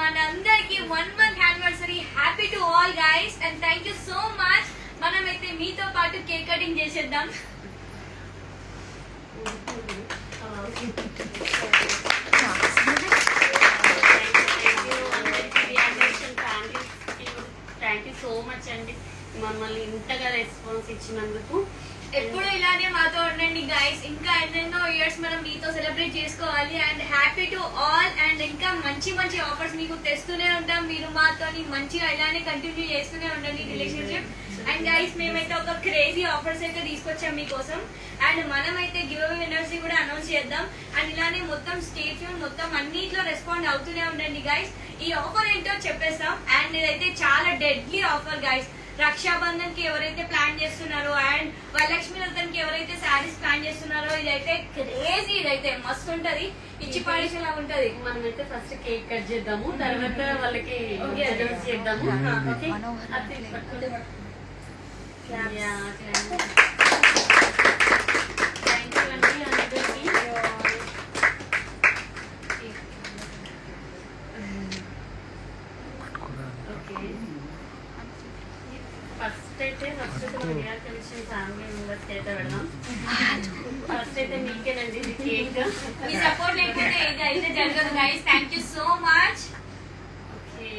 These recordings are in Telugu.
మనందరికి 1 month anniversary. Happy to all guys and thank you so much. మనమైతే మీతో పాటు కేక్ కటింగ్ చేసేద్దాం. థ్యాంక్ యూ సో మచ్ అండి, మమ్మల్ని ఇంతగా రెస్పాన్స్ ఇచ్చినందుకు. ఎప్పుడు ఇలానే మాతో ఉండండి గైస్. ఇంకా ఎన్నెన్నో ఇయర్స్ మనం మీతో సెలబ్రేట్ చేసుకోవాలి. And happy to all. And ఇంకా మంచి మంచి ఆఫర్స్ మీకు తెస్తూనే ఉంటాం. మీరు మాతోని మంచిగా ఇలానే కంటిన్యూ చేస్తూనే ఉండండి రిలేషన్షిప్. అండ్ గైస్ మేమైతే ఒక క్రేజీ ఆఫర్స్ అయితే తీసుకొచ్చాం మీకోసం. అండ్ మనమైతే గివ్ అవే విన్నర్స్ కూడా అనౌన్స్ చేద్దాం. అండ్ ఇలానే మొత్తం స్టేట్ మొత్తం అన్నిట్లో రెస్పాండ్ అవుతూనే ఉండండి గైస్. ఈ ఆఫర్ ఏంటో చెప్పేస్తాం. అండ్ ఇదైతే చాలా డెడ్లీ ఆఫర్ గైస్. రక్షాబంధన్ కి ఎవరైతే ప్లాన్ చేస్తున్నారో అండ్ వరలక్ష్మి వ్రతం కి ఎవరైతే శారీస్ ప్లాన్ చేస్తున్నారో ఇదైతే క్రేజీ, ఇదైతే మస్తు ఉంటది, ఇచ్చి పాడేసేలా ఉంటది. మనమైతే ఫస్ట్ కేక్ కట్ చేద్దాము, తర్వాత వాళ్ళకి అనౌన్స్ చేద్దాము. ఫస్ట్ అయితే ఫ్యామిలీ మెంబర్స్ అయితే పెడదాం. ఫస్ట్ అయితే మీకేనండి ఇది కేక్. మీ సపోర్ట్ లేకపోతే ఇది అయితే జరగదు guys. Thank you so much. Okay,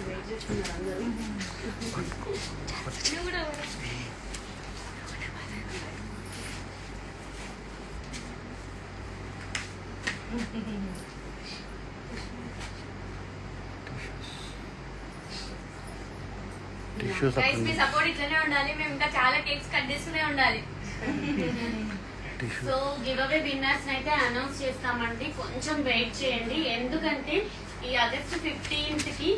wait చేస్తున్నారు అందరూ. గైస్ మీ సపోర్ట్ ఇట్లనే ఉండాలి. మేము ఇంకా చాలా కేక్స్ కట్ చేస్తూనే ఉండాలి. సో గివ్ అవే విన్నర్స్ అయితే అనౌన్స్ చేస్తామండి, కొంచెం వెయిట్ చేయండి. ఎందుకంటే ఈ ఆగస్ట్ 15th కి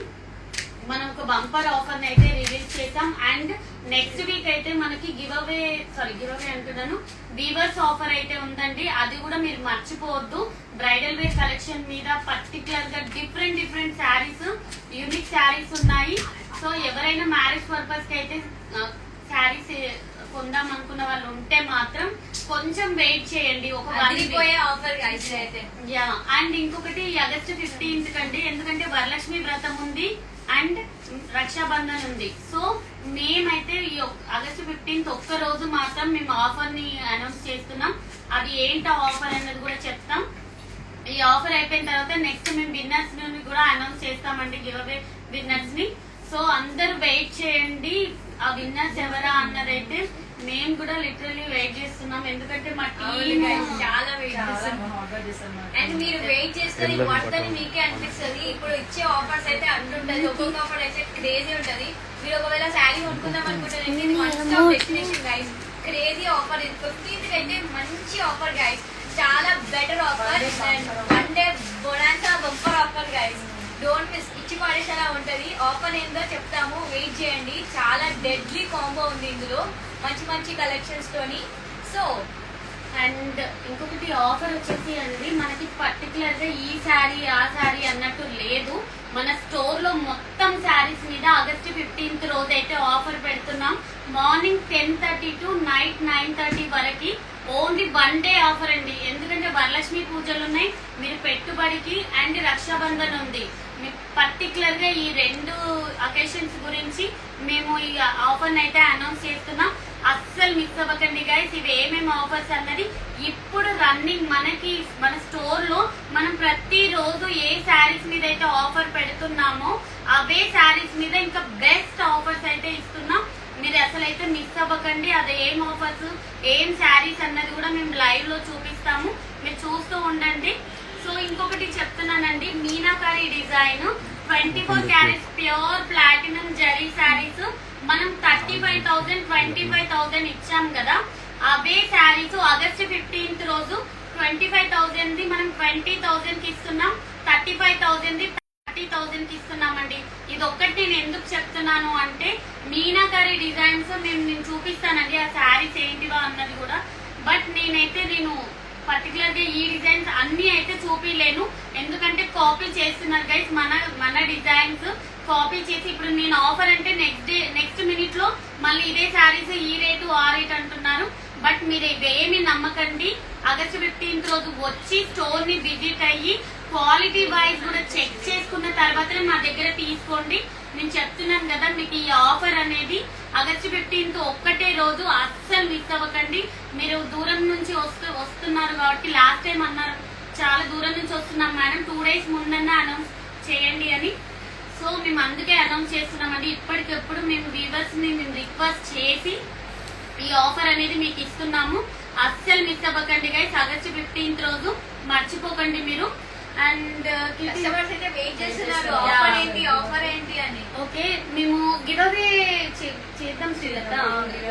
మనం ఒక బంపర్ ఆఫర్ అయితే రిలీజ్ చేసాం. అండ్ నెక్స్ట్ వీక్ అయితే మనకి గివ్ అవే అంటున్నాను, వీవర్స్ ఆఫర్ అయితే ఉందండి. అది కూడా మీరు మర్చిపోవద్దు. బ్రైడల్ వేర్ కలెక్షన్ మీద పర్టికులర్ గా డిఫరెంట్ శారీస్, యూనిక్ శారీస్ ఉన్నాయి. సో ఎవరైనా మ్యారేజ్ పర్పస్ కి అయితే శారీస్ కొందాం అనుకున్న వాళ్ళు ఉంటే మాత్రం కొంచెం వెయిట్ చేయండి. ఒక ఆఫర్ అయితే అండ్ ఇంకొకటి ఆగస్ట్ 15th కండి, ఎందుకంటే వరలక్ష్మి వ్రతం ఉంది అండ్ రక్షాబంధన్ ఉంది. సో మేమైతే ఈ ఆగస్ట్ 15th ఒక్క రోజు మాత్రం మేము ఆఫర్ ని అనౌన్స్ చేస్తున్నాం. అది ఏంటో ఆఫర్ అనేది కూడా చెప్తాం. ఈ ఆఫర్ అయిపోయిన తర్వాత నెక్స్ట్ మేము విన్నర్స్ ని కూడా అనౌన్స్ చేస్తామండి, గివ్ అవే విన్నర్స్ ని. సో అందరూ వెయిట్ చేయండి. ఆ విన్నర్స్ ఎవరా అన్నదైతే మేము కూడా లిటరల్లీ వెయిట్ చేస్తున్నాం. ఎందుకంటే మా టీమ్ చాలా వెయిట్ చేస్తాం. అండ్ మీరు వెయిట్ చేస్తుంది వర్తని మీకే అనిపిస్తుంది. ఇప్పుడు ఇచ్చే ఆఫర్స్ అయితే అంటుంటది, ఒక్కొక్క ఆఫర్ అయితే క్రేజీ ఉంటది. మీరు ఒకవేళ శారీ కొనుక్కుందాం అనుకుంటారు, క్రేజీ ఆఫర్. 15th అయితే మంచి ఆఫర్ గైస్, చాలా better offer. And one day bonanza bumper offer guys, don't miss. ఇచ్చి పడేసేలా ఉంటది. ఆఫర్ ఏందో చెప్తాము, వెయిట్ చేయండి. చాలా డెడ్లీ కాంబో ఉంది ఇందులో, మంచి మంచి కలెక్షన్స్ తోని. సో అండ్ ఇంకొకటి ఆఫర్ వచ్చేసి అండి, మనకి పర్టికులర్ గా ఈ శారీ ఆ శారీ అన్నట్టు లేదు. మన స్టోర్ లో మొత్తం శారీస్ మీద ఆగస్ట్ 15th రోజు అయితే ఆఫర్ పెడుతున్నాం. మార్నింగ్ 10:30 to నైట్ 9:30 వరకు ఓన్లీ 1 day ఆఫర్ అండి. ఎందుకంటే వరలక్ష్మి పూజలు ఉన్నాయి, మీరు పెట్టుబడికి అండ్ రక్షాబంధన్ ఉంది. పర్టికులర్ గా ఈ 2 అకేషన్స్ గురించి మేము ఈ ఆఫర్ అయితే అనౌన్స్ చేస్తున్నాం. అస్సలు మిస్ అవ్వకండి గైస్. ఇవి ఏమేమి ఆఫర్స్ అన్నది ఇప్పుడు రన్నింగ్ మనకి మన స్టోర్ లో మనం ప్రతి రోజు ఏ శారీస్ మీద అయితే ఆఫర్ పెడుతున్నామో అవే శారీస్ మీద ఇంకా బెస్ట్ ఆఫర్స్ అయితే ఇస్తున్నాం. మీరు అసలు అయితే మిస్ అవ్వకండి. అది ఏం ఆఫర్స్, ఏం శారీస్ అన్నది కూడా మేము లైవ్ లో చూపిస్తాము, మీరు చూస్తూ ఉండండి. సో ఇంకొకటి చెప్తున్నానండి, meenakari design 24 carrots pure platinum zari saris మనం 35,000 25,000 ఇచ్చాం కదా. అవే శారీస్ ఆగస్ట్ 15th రోజు 25,000 ది మనం 20,000 కి ఇస్తున్నాం, 35,000 ది 30,000 కి ఇస్తున్నామండి. ఇది ఒక్కటి నేను ఎందుకు చెప్తున్నాను అంటే, మీనాకారి డిజైన్స్ నేను చూపిస్తానండి ఆ శారీస్ ఏంటివో అన్నది కూడా. బట్ నేను పర్టికులర్ గా ఈ డిజైన్స్ అన్ని అయితే చూపిలేను, ఎందుకంటే కాపీ చేస్తున్నారు గైస్. మన డిజైన్స్ కాపీ చేసి ఇప్పుడు నేను ఆఫర్ అంటే నెక్స్ట్ మినిట్ లో మళ్ళీ ఇదే శారీస్ ఈ రేటు ఆ రేట్ అంటున్నారు. బట్ మీరు ఇవేమి నమ్మకండి. ఆగస్టు 15th రోజు వచ్చి స్టోర్ ని విజిట్ అయ్యి క్వాలిటీ వైజ్ కూడా చెక్ చేసుకున్న తర్వాతనే మా దగ్గర తీసుకోండి. నేను చెప్తున్నాను కదా, మీకు ఈ ఆఫర్ అనేది ఆగస్టు 15th ఒక్కటే రోజు, అస్సలు మిస్ అవ్వకండి. మీరు దూరం నుంచి వస్తున్నారు కాబట్టి లాస్ట్ టైం అన్నారు చాలా దూరం నుంచి వస్తున్నాం మేడం 2 days ముందన్నా అనౌన్స్ చేయండి అని. సో మేము అందుకే అనౌన్స్ చేస్తున్నామండి. ఇప్పటికెప్పుడు మేము వ్యూవర్స్ ని రిక్వెస్ట్ చేసి ఈ ఆఫర్ అనేది మీకు ఇస్తున్నాము. అస్సలు మిస్ అవ్వకండి గైస్. ఆగస్టు 15th రోజు మర్చిపోకండి మీరు. అండ్ కస్టమర్స్ అయితే వెయిట్ చేస్తున్నారు ఆఫర్ ఏంటి అని. ఓకే, మేము గివ్ అవే చేద్దాం శ్రీలత.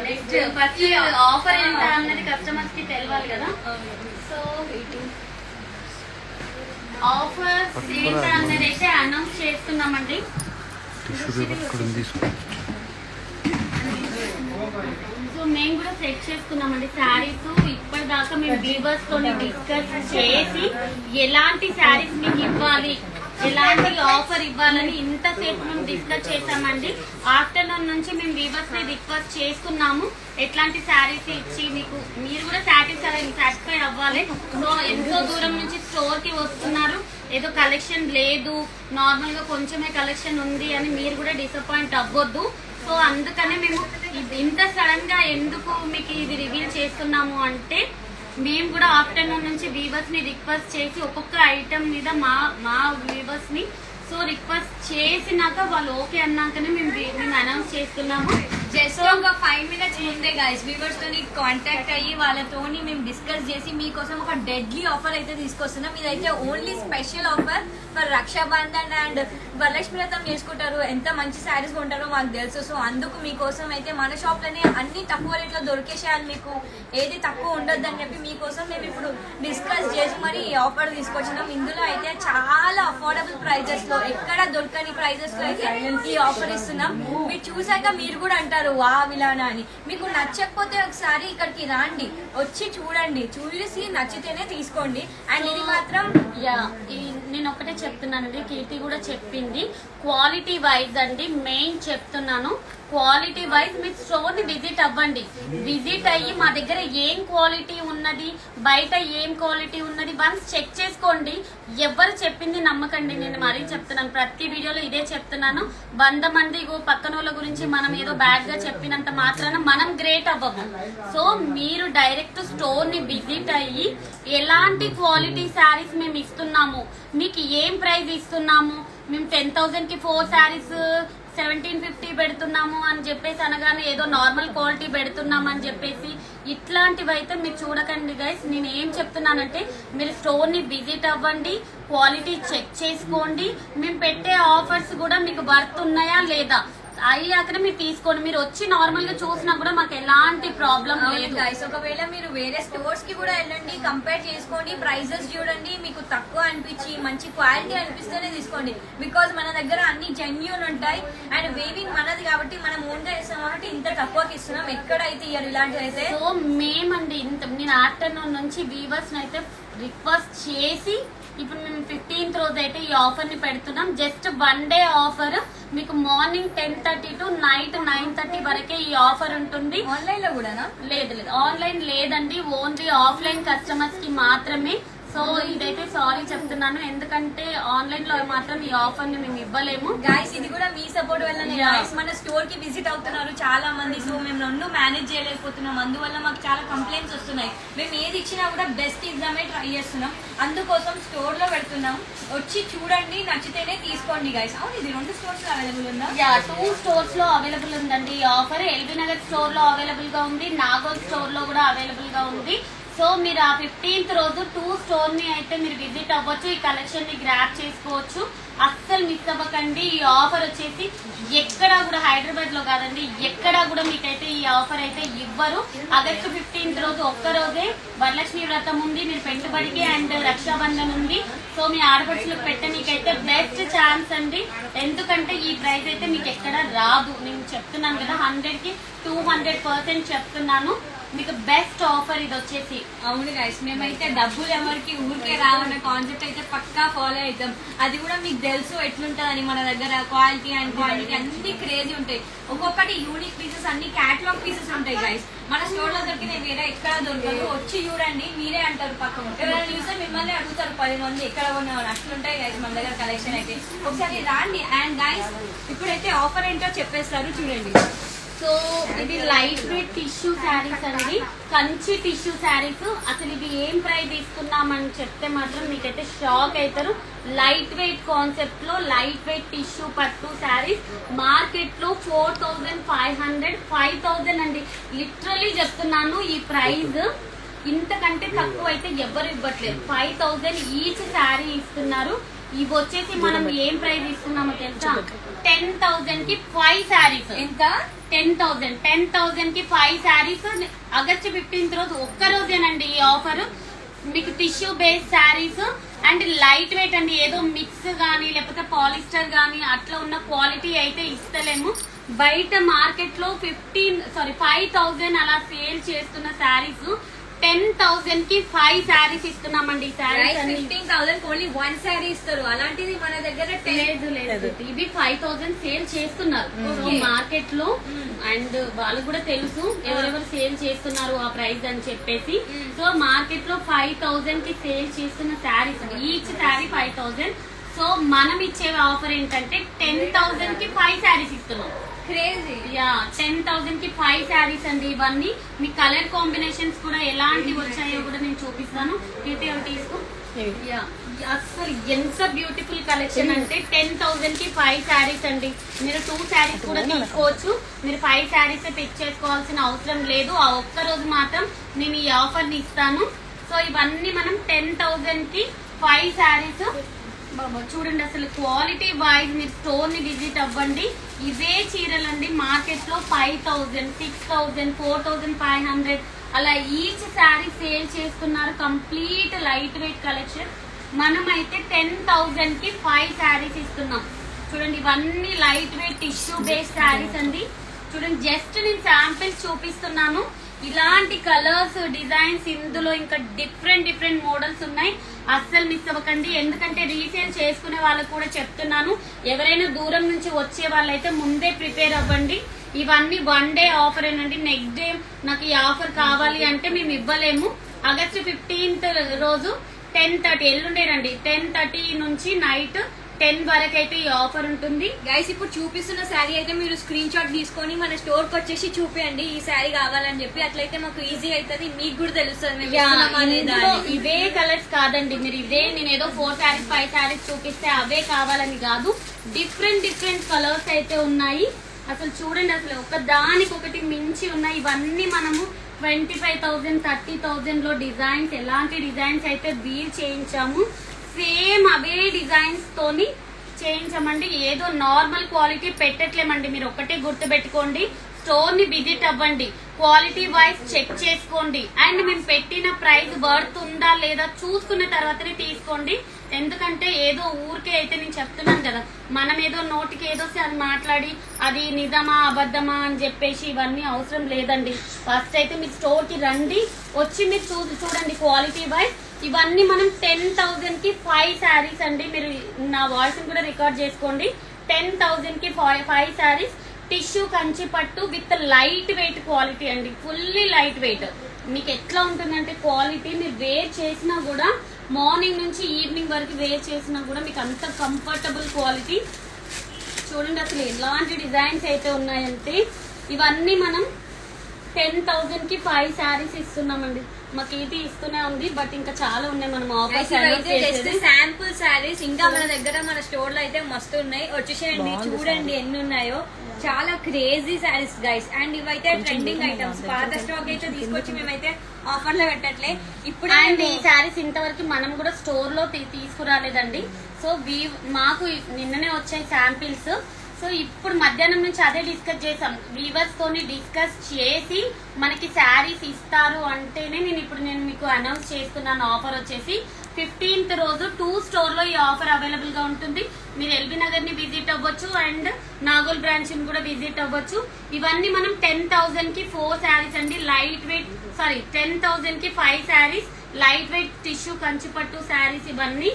నెక్స్ట్ ఫస్ట్ ఆఫర్ ఎంత అన్నది కస్టమర్స్ కి తెలవాలి కదా. సో ఆఫర్స్ ఏంటి అన్నది అయితే అనౌన్స్ చేస్తున్నామండి. సో మేము కూడా సెట్ చేసుకున్నామండి శారీస్. ఇప్పటిదాకా మేము వీవర్స్ తోని డిస్కస్ చేసి ఎలాంటి శారీస్ మీకు ఇవ్వాలి, ఎలాంటి ఆఫర్ ఇవ్వాలని ఇంతసేపు మేము డిస్కస్ చేసామండి. ఆఫ్టర్నూన్ నుంచి మేము వీవర్స్ ని రిక్వెస్ట్ చేస్తున్నాము ఎట్లాంటి శారీస్ ఇచ్చి మీరు కూడా సాటిస్ఫై అవ్వాలి. సో ఎంతో దూరం నుంచి స్టోర్ కి వస్తున్నారు, ఏదో కలెక్షన్ లేదు, నార్మల్ గా కొంచెమే కలెక్షన్ ఉంది అని మీరు కూడా డిసప్పాయింట్ అవ్వద్దు. సో అందుకనే మేము ఇంత సడన్ గా ఎందుకు మీకు ఇది రివీల్ చేస్తున్నాము అంటే, మేము కూడా ఆఫ్టర్నూన్ నుంచి వీవర్స్ ని రిక్వెస్ట్ చేసి ఒక్కొక్క ఐటమ్ మీద మా వీవర్స్ ని సో రిక్వెస్ట్ చేసినాక వాళ్ళు ఓకే అన్నాకనే మేము అనౌన్స్ చేస్తున్నాము. జస్ట్ ఒక 5 minutes ముందే గైస్ వీవర్స్ తోని కాంటాక్ట్ అయ్యి వాళ్ళతోని మేము డిస్కస్ చేసి మీకోసం ఒక డెడ్లీ ఆఫర్ అయితే తీసుకొస్తున్నాం. ఇదైతే only special offer for Rakshabandhan and Varalakshmi Vratam చేసుకుంటారు. ఎంత మంచి శారీస్ కొంటారో మాకు తెలుసు. సో అందుకు మీకోసం అయితే మన షాప్ లోనే అన్ని తక్కువ రేట్లో దొరికేసేయాలి, మీకు ఏది తక్కువ ఉండొద్దు అని చెప్పి మీకోసం మేము ఇప్పుడు డిస్కస్ చేసి మరి ఈ ఆఫర్ తీసుకొచ్చినాం. ఇందులో అయితే చాలా అఫోర్డబుల్ ప్రైజెస్ లో, ఎక్కడ దొరకని ప్రైజెస్ లో అయితే ఈ ఆఫర్ ఇస్తున్నాం. మీరు చూసాక మీరు కూడా అంటారు వా విలానా అని. మీకు నచ్చకపోతే ఒకసారి ఇక్కడికి రండి, వచ్చి చూడండి, చూసి నచ్చితేనే తీసుకోండి. అండ్ ఇది మాత్రం నేను ఒకటే చెప్తున్నానండి, కీర్తి కూడా చెప్పింది, క్వాలిటీ వైజ్ అండి మెయిన్ చెప్తున్నాను. క్వాలిటీ వైజ్ మీరు స్టోర్ ని విజిట్ అవ్వండి. విజిట్ అయ్యి మా దగ్గర ఏం క్వాలిటీ ఉన్నది, బయట ఏం క్వాలిటీ ఉన్నది వన్స్ చెక్ చేసుకోండి. ఎవరు చెప్పింది నమ్మకండి. నేను మరీ చెప్తున్నాను, ప్రతి వీడియోలో ఇదే చెప్తున్నాను. 100 మంది పక్కన వాళ్ళ గురించి మనం ఏదో బ్యాడ్ గా చెప్పినంత మాత్రాన మనం గ్రేట్ అవ్వము. సో మీరు డైరెక్ట్ స్టోర్ ని విజిట్ అయ్యి ఎలాంటి క్వాలిటీ శారీస్ మేము ఇస్తున్నాము, మీకు ఏం ప్రైస్ ఇస్తున్నాము, మేము 10,000 కి 4 శారీస్ 1750 పెడుతున్నాము అని చెప్పేసి అనగానే ఏదో నార్మల్ క్వాలిటీ పెడుతున్నాము అని చెప్పేసి ఇట్లాంటివి అయితే మీరు చూడకండి గైస్. నేను ఏం చెప్తున్నానంటే మీరు స్టోర్ ని విజిట్ అవ్వండి, క్వాలిటీ చెక్ చేసుకోండి. మేము పెట్టే ఆఫర్స్ కూడా మీకు వర్త్ ఉన్నాయా లేదా అయ్యాకనే మీరు తీసుకోండి. మీరు వచ్చి నార్మల్ గా చూసినా కూడా మాకు ఎలాంటి ప్రాబ్లం లేదు గైస్. ఒకవేళ మీరు వేరే స్టోర్స్ కి కూడా వెళ్ళండి, కంపేర్ చేసుకోండి, ప్రైజెస్ చూడండి, మీకు తక్కువ అనిపించి మంచి క్వాలిటీ అనిపిస్తేనే తీసుకోండి. బికాజ్ మన దగ్గర అన్ని జెన్యూన్ ఉంటాయి అండ్ వేవింగ్ మనది కాబట్టి మనం ఓన్ గా ఇస్తాం కాబట్టి ఇంత తక్కువకి ఇస్తున్నాం. ఎక్కడైతే ఇయర్ ఇలాంటివి అయితే. సో మేమండి నేను ఆఫ్టర్నూన్ నుంచి వీవర్స్ అయితే రిక్వెస్ట్ చేసి ఇప్పుడు మేము 15th రోజు అయితే ఈ ఆఫర్ ని పెడుతున్నాం. Just 1 day offer. మీకు మార్నింగ్ 10:30 to నైట్ 9:30 వరకే ఈ ఆఫర్ ఉంటుంది. ఆన్లైన్ లో కూడా లేదు, ఆన్లైన్ లేదండి, ఓన్లీ ఆఫ్లైన్ కస్టమర్స్ కి మాత్రమే. సో ఇదైతే సారీ చెప్తున్నాను, ఎందుకంటే ఆన్లైన్ లో మాత్రం ఈ ఆఫర్ ని మేము ఇవ్వలేము. గైస్ ఇది కూడా మీ సపోర్ట్ వల్లనే గైస్. మన స్టోర్ కి విజిట్ అవుతున్నారు చాలా మంది. సో మేము 2 మేనేజ్ చేయలేకపోతున్నాం, అందువల్ల మాకు చాలా కంప్లైంట్స్ వస్తున్నాయి. మేము ఏది ఇచ్చినా కూడా బెస్ట్ ఇద్దామే ట్రై చేస్తున్నాం, అందుకోసం స్టోర్ లో పెడుతున్నాం. వచ్చి చూడండి, నచ్చితేనే తీసుకోండి గైస్. అవును, ఇది 2 స్టోర్స్ లో అవైలబుల్ ఉందా? 2 స్టోర్స్ లో అవైలబుల్ ఉందండి ఈ ఆఫర్. ఎల్బీ నగర్ స్టోర్ లో అవైలబుల్ గా ఉంది, నాగోల్ స్టోర్ లో కూడా అవైలబుల్ గా ఉంది. సో మీరు ఆ 15th రోజు 2 స్టోర్ ని అయితే మీరు విజిట్ అవ్వచ్చు, ఈ కలెక్షన్ ని గ్రాప్ చేసుకోవచ్చు. అస్సలు మిస్ అవ్వకండి. ఈ ఆఫర్ వచ్చేసి ఎక్కడా కూడా హైదరాబాద్ లో కాదండి, ఎక్కడా కూడా మీకైతే ఈ ఆఫర్ అయితే ఇవ్వరు. ఆగస్టు 15th రోజు ఒక్కరోజే వరలక్ష్మి వ్రతం ఉంది, మీరు పెట్టుబడికి అండ్ రక్షాబంధన్ ఉంది. సో మీ ఆడపడుచులకు పెట్టనీకైతే బెస్ట్ ఛాన్స్ అండి, ఎందుకంటే ఈ ప్రైస్ అయితే మీకు ఎక్కడ రాదు. నేను చెప్తున్నాను కదా, 100 కి 200% చెప్తున్నాను. మీకు బెస్ట్ ఆఫర్ ఇది వచ్చేసి. అవును గైస్, మేమైతే డబ్బులు ఎవరికి ఊరికే రావన్న కాన్సెప్ట్ అయితే పక్కా ఫాలో అవుతాం. అది కూడా మీకు తెలుసు ఎట్లుంటదని, మన దగ్గర క్వాలిటీ అండ్ క్వాంటిటీ అన్ని క్రేజీ ఉంటాయి. ఒక్కొక్కటి యూనిక్ పీసెస్, అన్ని క్యాటలాగ్ పీసెస్ ఉంటాయి గైస్. మన స్టోర్ లో దొరికితే వేరే ఎక్కడ దొరకదు. వచ్చి చూడండి, మీరే అంటారు పక్కన ఎవరైనా చూస్తే మిమ్మల్ని అడుగుతారు 10 మంది ఎక్కడ కొనేవారు. అట్లుంటాయి గైస్ మన దగ్గర కలెక్షన్ అయితే. ఒకసారి రాండి. అండ్ గైస్ ఇప్పుడైతే ఆఫర్ ఏంటో చెప్పేస్తారు చూడండి. సో ఇది లైట్ వెయిట్ టిష్యూ శారీస్ అండి, కంచి టిష్యూ శారీస్. అసలు ఇవి ఏం ప్రైస్ తీసుకున్నామని చెప్తే మాత్రం మీకైతే షాక్ అవుతారు. లైట్ వెయిట్ కాన్సెప్ట్ లో లైట్ వెయిట్ టిష్యూ పట్టు శారీస్ మార్కెట్ లో 4500 5000 అండి. లిటరలీ చెప్తున్నాను, ఈ ప్రైస్ ఇంతకంటే తక్కువ అయితే ఎవరు ఇవ్వట్లేదు. 5000 ఈచ్ శారీ ఇస్తున్నారు. ఇవి వచ్చేసి మనం ఏం ప్రైస్ ఇస్తున్నామో తెలుసా? 10,000 కి 5 శారీస్. ఎంత? 10,000 కి 5 శారీస్. ఆగస్ట్ 15th రోజు ఒక్క రోజేనండి ఈ ఆఫర్. మీకు tissue base saris and light weight అండి. ఏదో మిక్స్ గానీ లేకపోతే పాలిస్టర్ గానీ అట్లా ఉన్న క్వాలిటీ అయితే ఇస్తలేము. బయట మార్కెట్ లో 5,000 అలా సేల్ చేస్తున్న శారీస్ 10,000 కి 5 శారీస్ ఇస్తున్నామండి. 15,000 ఓన్లీ 1 శారీ ఇస్తారు. అలాంటిది మన దగ్గర లేదు. ఇవి 5,000 సేల్ చేస్తున్నారు మార్కెట్ లో. అండ్ వాళ్ళకి కూడా తెలుసు ఎవరెవరు సేల్ చేస్తున్నారు ఆ ప్రైస్ అని చెప్పేసి. సో మార్కెట్ లో 5,000 కి సేల్ చేస్తున్న శారీస్, ఈచ్ శారీ 5,000. సో మనం ఇచ్చే ఆఫర్ ఏంటంటే 10,000 కి 5 శారీస్ ఇస్తున్నాం. క్రేజీ. 10,000 కి 5 శారీస్ అండి. ఇవన్నీ మీ కలర్ కాంబినేషన్స్ కూడా ఎలాంటి వచ్చాయో కూడా నేను చూపిస్తాను. తీసుకో. అసలు ఎంత బ్యూటిఫుల్ కలెక్షన్ అంటే 10,000 కి 5 శారీస్ అండి. మీరు 2 శారీస్ కూడా తీసుకోవచ్చు. మీరు 5 శారీస్ పిక్ చేసుకోవాల్సిన అవసరం లేదు. ఆ ఒక్క రోజు మాత్రం నేను ఈ ఆఫర్ ని ఇస్తాను. సో ఇవన్నీ మనం 10,000 కి 5 శారీస్. చూడండి అసలు క్వాలిటీ వైజ్ మీరు స్టోర్ ని విజిట్ అవ్వండి. ఇవే చీరలండి మార్కెట్ లో 5,000 6,000 4,500 అలా ఈచ్ శారీ సేల్ చేస్తున్నారు. Complete light weight collection. మనమైతే 10,000 కి 5 శారీస్ ఇస్తున్నాం. చూడండి ఇవన్నీ light weight tissue base saris అండి. చూడండి జస్ట్ నేను శాంపిల్స్ చూపిస్తున్నాను. ఇలాంటి కలర్స్ డిజైన్స్ ఇందులో ఇంకా డిఫరెంట్ మోడల్స్ ఉన్నాయి. అస్సలు మిస్ అవ్వకండి. ఎందుకంటే రీసేల్ చేసుకునే వాళ్ళకు కూడా చెప్తున్నాను, ఎవరైనా దూరం నుంచి వచ్చే వాళ్ళైతే ముందే ప్రిపేర్ అవ్వండి. ఇవన్నీ 1 డే ఆఫర్ ఏనండి. నెక్స్ట్ డే నాకు ఈ ఆఫర్ కావాలి అంటే మేము ఇవ్వలేము. ఆగస్ట్ 15th రోజు 10:30 ఎల్లుండేనండి. 10:30 నుంచి నైట్ 10 వరకు అయితే ఈ ఆఫర్ ఉంటుంది. గైస్ ఇప్పుడు చూపిస్తున్న శారీ అయితే మీరు స్క్రీన్ షాట్ తీసుకొని మన స్టోర్ కి వచ్చేసి చూపియండి ఈ శారీ కావాలని చెప్పి. అట్లయితే మాకు ఈజీ అవుతుంది, మీకు కూడా తెలుస్తుంది. ఇవే కలర్స్ కాదండి, మీరు ఇదే నేను ఏదో 4 శారీస్ 5 శారీస్ చూపిస్తే అవే కావాలని కాదు. డిఫరెంట్ కలర్స్ అయితే ఉన్నాయి. అసలు చూడండి అసలు ఒక దానికొకటి మించి ఉన్నాయి. ఇవన్నీ మనము 25,000 30,000 లో డిజైన్స్, ఎలాంటి డిజైన్స్ అయితే వీల్ చేయించాము సేమ్ అవే డిజైన్స్ తోని చేయించమండి. ఏదో నార్మల్ క్వాలిటీ పెట్టట్లేమండి. మీరు ఒక్కటే గుర్తు పెట్టుకోండి, స్టోర్ ని విజిట్ అవ్వండి, క్వాలిటీ వైజ్ చెక్ చేసుకోండి. అండ్ మేము పెట్టిన ప్రైస్ వర్త్ ఉందా లేదా చూసుకున్న తర్వాతనే తీసుకోండి. ఎందుకంటే ఏదో ఊరికే అయితే నేను చెప్తున్నాను కదా, మనం ఏదో నోటికి ఏదో అది మాట్లాడి అది నిజమా అబద్ధమా అని చెప్పేసి ఇవన్నీ అవసరం లేదండి. ఫస్ట్ అయితే మీరు స్టోర్ కి రండి, వచ్చి మీరు చూడండి క్వాలిటీ వైజ్. ఇవన్నీ మనం 10,000 కి 5 శారీస్ అండి. మీరు నా వాయిస్ కూడా రికార్డ్ చేసుకోండి. 10,000 కి 5 శారీస్ టిష్యూ కంచి పట్టు విత్ లైట్ వెయిట్ క్వాలిటీ అండి. Fully light weight. మీకు ఎట్లా ఉంటుందంటే క్వాలిటీ మీరు వేర్ చేసినా కూడా మార్నింగ్ నుంచి ఈవినింగ్ వరకు వేర్ చేసినా కూడా మీకు అంత కంఫర్టబుల్ క్వాలిటీ. చూడండి అసలు ఎలాంటి డిజైన్స్ అయితే ఉన్నాయంటే ఇవన్నీ మనం 10,000 కి 5 శారీస్ ఇస్తున్నామండి. మాకు ఇది ఇస్తూనే ఉంది, బట్ ఇంకా చాలా ఉన్నాయి. మనం శాంపుల్ శారీస్ ఇంకా మన దగ్గర మన స్టోర్ లో అయితే మస్తు ఉన్నాయి. వచ్చేసేయండి, చూడండి ఎన్ని ఉన్నాయో. చాలా క్రేజీ శారీస్ గైస్. అండ్ ఇవైతే ట్రెండింగ్ ఐటమ్స్. పాత స్టాక్ అయితే తీసుకొచ్చి మేమైతే ఆఫర్ లో పెట్టట్లే ఇప్పుడు. అండ్ ఈ శారీస్ ఇంతవరకు మనం కూడా స్టోర్ లో తీసుకురాలేదండి. సో మాకు నిన్ననే వచ్చాయి శాంపిల్స్. సో ఇప్పుడు మధ్యాహ్నం నుంచి అదే డిస్కస్ చేసాం. వీవర్స్ తోని డిస్కస్ చేసి మనకి శారీస్ ఇస్తారు అంటేనే నేను మీకు అనౌన్స్ చేస్తున్నాను. ఆఫర్ వచ్చేసి 15th రోజు 2 స్టోర్ లో ఈ ఆఫర్ అవైలబుల్ గా ఉంటుంది. మీరు ఎల్బీ నగర్ ని విజిట్ అవ్వచ్చు అండ్ నాగోల్ బ్రాంచ్ ని కూడా విజిట్ అవ్వచ్చు. ఇవన్నీ మనం 10,000 కి 4 శారీస్ అండి. లైట్ వెయిట్ సారీ 10,000 కి 5 శారీస్, లైట్ వెయిట్ టిష్యూ కంచిపట్టు శారీస్. ఇవన్నీ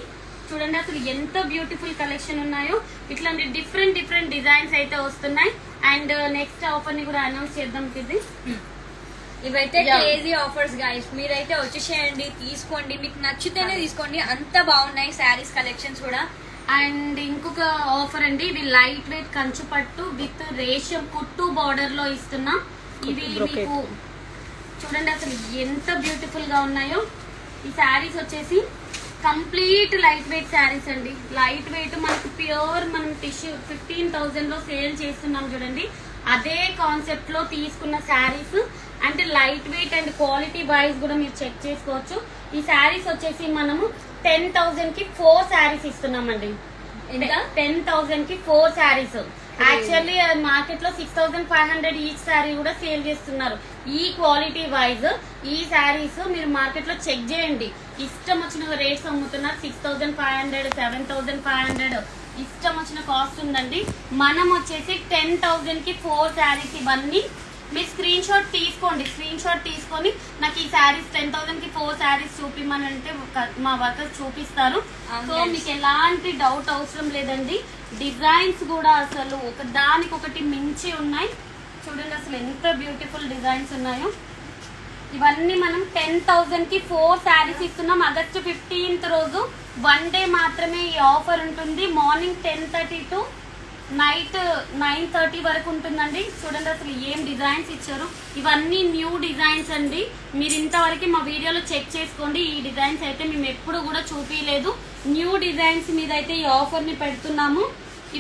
చూడండి అసలు ఎంత బ్యూటిఫుల్ కలెక్షన్ ఉన్నాయో. ఇట్లాంటి డిఫరెంట్ డిజైన్స్ అయితే వస్తున్నాయి. అండ్ నెక్స్ట్ ఆఫర్ ని కూడా అనౌన్స్ చేద్దాం. ఇది ఇవైతే క్రేజీ ఆఫర్స్ గైస్, మీరైతే వచ్చేసేయండి, తీసుకోండి, మీకు నచ్చితేనే తీసుకోండి, అంత బాగున్నాయి శారీస్ కలెక్షన్స్ కూడా. అండ్ ఇంకొక ఆఫర్ అండి, ఇవి లైట్ వెయిట్ కంచుపట్టు విత్ రేషం కుట్టు బార్డర్ లో ఇస్తున్నా. ఇవి మీకు చూడండి అసలు ఎంత బ్యూటిఫుల్ గా ఉన్నాయో. ఈ శారీస్ వచ్చేసి కంప్లీట్ లైట్ వెయిట్ శారీస్ అండి. లైట్ వెయిట్ మనకి ప్యూర్ మనం టిష్యూ 15,000 లో సేల్ చేస్తున్నాం చూడండి. అదే కాన్సెప్ట్ లో తీసుకున్న శారీస్. అంటే light weight and quality wise కూడా మీరు చెక్ చేసుకోవచ్చు. ఈ శారీస్ వచ్చేసి మనము 10,000 కి 4 శారీస్ ఇస్తున్నామండి. 10,000 కి 4 శారీస్. యాక్చువల్లీ మార్కెట్ లో 6,500 ఈచ్ శారీ కూడా సేల్ చేస్తున్నారు. ఈ క్వాలిటీ వైజ్ ఈ శారీస్ మీరు మార్కెట్ లో చెక్ చేయండి. ఇష్టం వచ్చిన రేట్స్ అమ్ముతున్నారు. 6,500, 7,500 ఇష్టం వచ్చిన కాస్ట్ ఉందండి. మనం వచ్చేసి 10,000 కి 4 శారీస్. ఇవన్నీ మీరు స్క్రీన్ షాట్ తీసుకోండి. స్క్రీన్ షాట్ తీసుకొని నాకు ఈ శారీస్ 10,000 కి 4 శారీస్ చూపిమని అంటే మా వర్కర్స్ చూపిస్తారు. సో మీకు ఎలాంటి డౌట్ అవసరం లేదండి. డిజైన్స్ కూడా అసలు ఒకదానికొకటి మించి ఉన్నాయి. చూడండి అసలు ఎంత బ్యూటిఫుల్ డిజైన్స్ ఉన్నాయో. ఇవన్నీ మనం 10,000 కి 4 శారీస్ ఇస్తున్నాం. ఆగస్టు 15th రోజు 1 డే మాత్రమే ఈ ఆఫర్ ఉంటుంది. మార్నింగ్ 10:30 టు నైట్ 9:30 వరకు ఉంటుందండి. చూడండి అసలు ఏం డిజైన్స్ ఇచ్చారు. ఇవన్నీ న్యూ డిజైన్స్ అండి. మీరు ఇంతవరకు మా వీడియోలో చెక్ చేసుకోండి. ఈ డిజైన్స్ అయితే మేము ఎప్పుడు కూడా చూపించలేదు. న్యూ డిజైన్స్ మీద అయితే ఈ ఆఫర్ ని పెడుతున్నాము.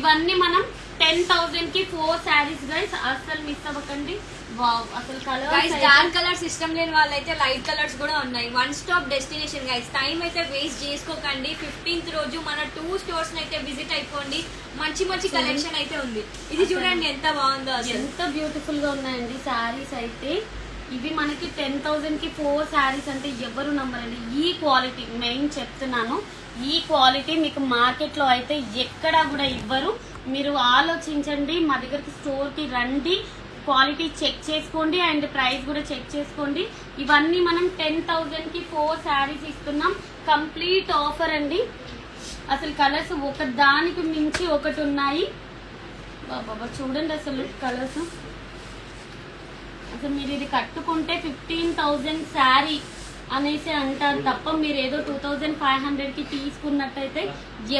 ఇవన్నీ మనం 10,000 కి 4 శారీస్ గైస్, అసలు మిస్ అవ్వకండి. వావ్ అసలు కలర్స్ డార్క్ కలర్స్ ఇష్టం లేని వాళ్ళైతే లైట్ కలర్స్ కూడా ఉన్నాయి. 1 స్టాప్ డెస్టినేషన్ గైస్. టైం అయితే వేస్ట్ చేసుకోకండి. 15th రోజు మన 2 స్టోర్స్ అయితే విజిట్ అయిపోండి. మంచి కలెక్షన్ అయితే ఉంది. ఇది చూడండి ఎంత బాగుందో, ఎంత బ్యూటిఫుల్ గా ఉన్నాయండి శారీస్ అయితే. ఇవి మనకి 10,000 కి 4 శారీస్ అంటే ఎవరు నమ్మరండి. ఈ క్వాలిటీ మెయిన్ చెప్తున్నాను. ఈ క్వాలిటీ మీకు మార్కెట్ లో అయితే ఎక్కడా కూడా ఇవ్వరు. మీరు ఆలోచించండి. మా దగ్గరికి స్టోర్ కి రండి, క్వాలిటీ చెక్ చేసుకోండి అండ్ ప్రైస్ కూడా చెక్ చేసుకోండి. ఇవన్నీ మనం 10,000 కి 4 శారీస్ ఇస్తున్నాం. కంప్లీట్ ఆఫర్ అండి. అసలు కలర్స్ ఒకదానికి మించి ఒకటి ఉన్నాయి. బాబా చూడండి అసలు కలర్స్. అసలు మీరు ఇది కట్టుకుంటే 15,000 శారీ అనేసి అంటారు తప్ప మీరు ఏదో 2,500 కి తీసుకున్నట్టయితే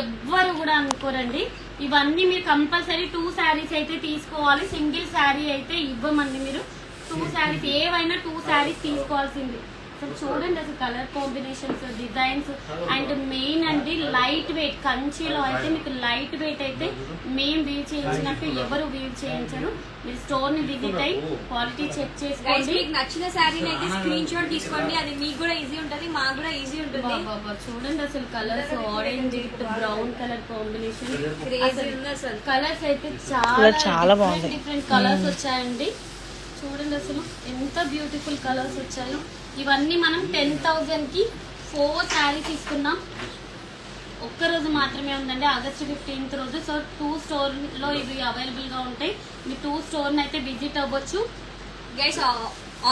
ఎవ్వరు కూడా అనుకోరండి. ఇవన్నీ మీరు కంపల్సరీ 2 శారీస్ అయితే తీసుకోవాలి. సింగిల్ శారీ అయితే ఇవ్వమండి. మీరు 2 శారీస్ ఏవైనా 2 శారీస్ తీసుకోవాల్సింది. అసలు చూడండి అసలు colour combinations, designs and main అండి లైట్ వెయిట్. కంచిలో అయితే మీకు లైట్ వెయిట్ అయితే మేము వీవ్ చేయించినట్టు ఎవరు వీవ్ చేయించరు. మీరు స్టోర్ ని విజిట్ అయ్యి క్వాలిటీ చెక్ చేసుకోండి. మీకు నచ్చిన శారీని అయితే స్క్రీన్ షాట్ తీసుకోండి. అది మీకు కూడా ఈజీ ఉంటుంది, మాకు కూడా ఈజీ ఉంటుంది. చూడండి అసలు colours orange with brown colour combination. Colours అయితే చాలా బాగుంది. డిఫరెంట్ కలర్స్ వచ్చాయండి. చూడండి అసలు ఎంత బ్యూటిఫుల్ కలర్స్ వచ్చాయో. ఇవన్నీ మనం 10,000 కి 4 శారీస్ ఇస్తున్నాం. ఒక్కరోజు మాత్రమే ఉందండి, ఆగస్టు 15th రోజు. సో 2 స్టోర్ లో ఇవి అవైలబుల్ గా ఉంటాయి. మీ 2 స్టోర్ అయితే విజిట్ అవ్వచ్చు గైస్.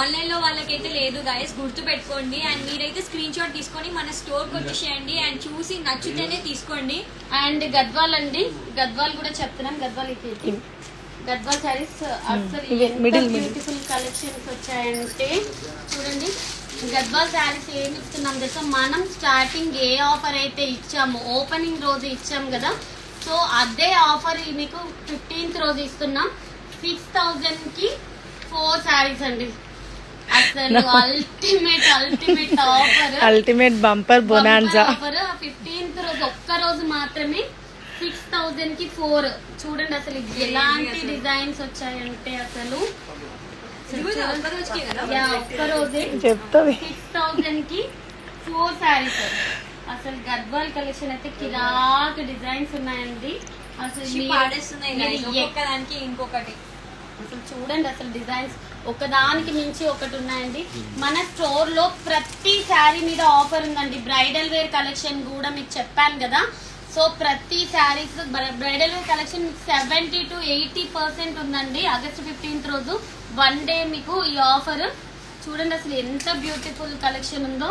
ఆన్లైన్ లో వాళ్ళకైతే లేదు గైస్, గుర్తు పెట్టుకోండి. అండ్ మీరైతే స్క్రీన్ షాట్ తీసుకొని మన స్టోర్ కి వచ్చేసేయండి అండ్ చూసి నచ్చితేనే తీసుకోండి. అండ్ గద్వాల్ అండి, గద్వాల్ కూడా చెప్తున్నాం. గద్వాల్ అయితే గద్వాల్ శారీస్ అసలు బ్యూటిఫుల్ కలెక్షన్స్ వచ్చాయంటే చూడండి. గద్వాల్ శారీస్ ఏమి ఇస్తున్నాం తెలుసా, మనం స్టార్టింగ్ ఏ ఆఫర్ అయితే ఇచ్చామో ఓపెనింగ్ రోజు ఇచ్చాం కదా, సో అదే ఆఫర్ మీకు 15th రోజు ఇస్తున్నాం. 6,000 కి 4 శారీస్ అండి. అసలు ultimate offer, ultimate bumper bonanza offer. 15th రోజు ఒక్క రోజు మాత్రమే 6,000 కి 4. చూడండి అసలు ఎలాంటి డిజైన్స్ వచ్చాయంటే అసలు ఒక్క రోజే 6,000 కి 4 శారీస్. అసలు గద్వాల్ కలెక్షన్ అయితే కిరాక్ డిజైన్స్ ఉన్నాయండి. అసలు ఇంకొకటి అసలు చూడండి అసలు డిజైన్స్ ఒకదానికి మించి ఒకటి ఉన్నాయండి. మన స్టోర్ లో ప్రతి శారీ మీద ఆఫర్ ఉందండి. బ్రైడల్ వేర్ కలెక్షన్ కూడా మీకు చెప్పాను కదా. సో ప్రతి saris bridal wear collection 70 to 80% ఉందండి. ఆగస్టు 15th రోజు 1 డే మీకు ఈ ఆఫర్. చూడండి అసలు ఎంత బ్యూటిఫుల్ కలెక్షన్ ఉందో.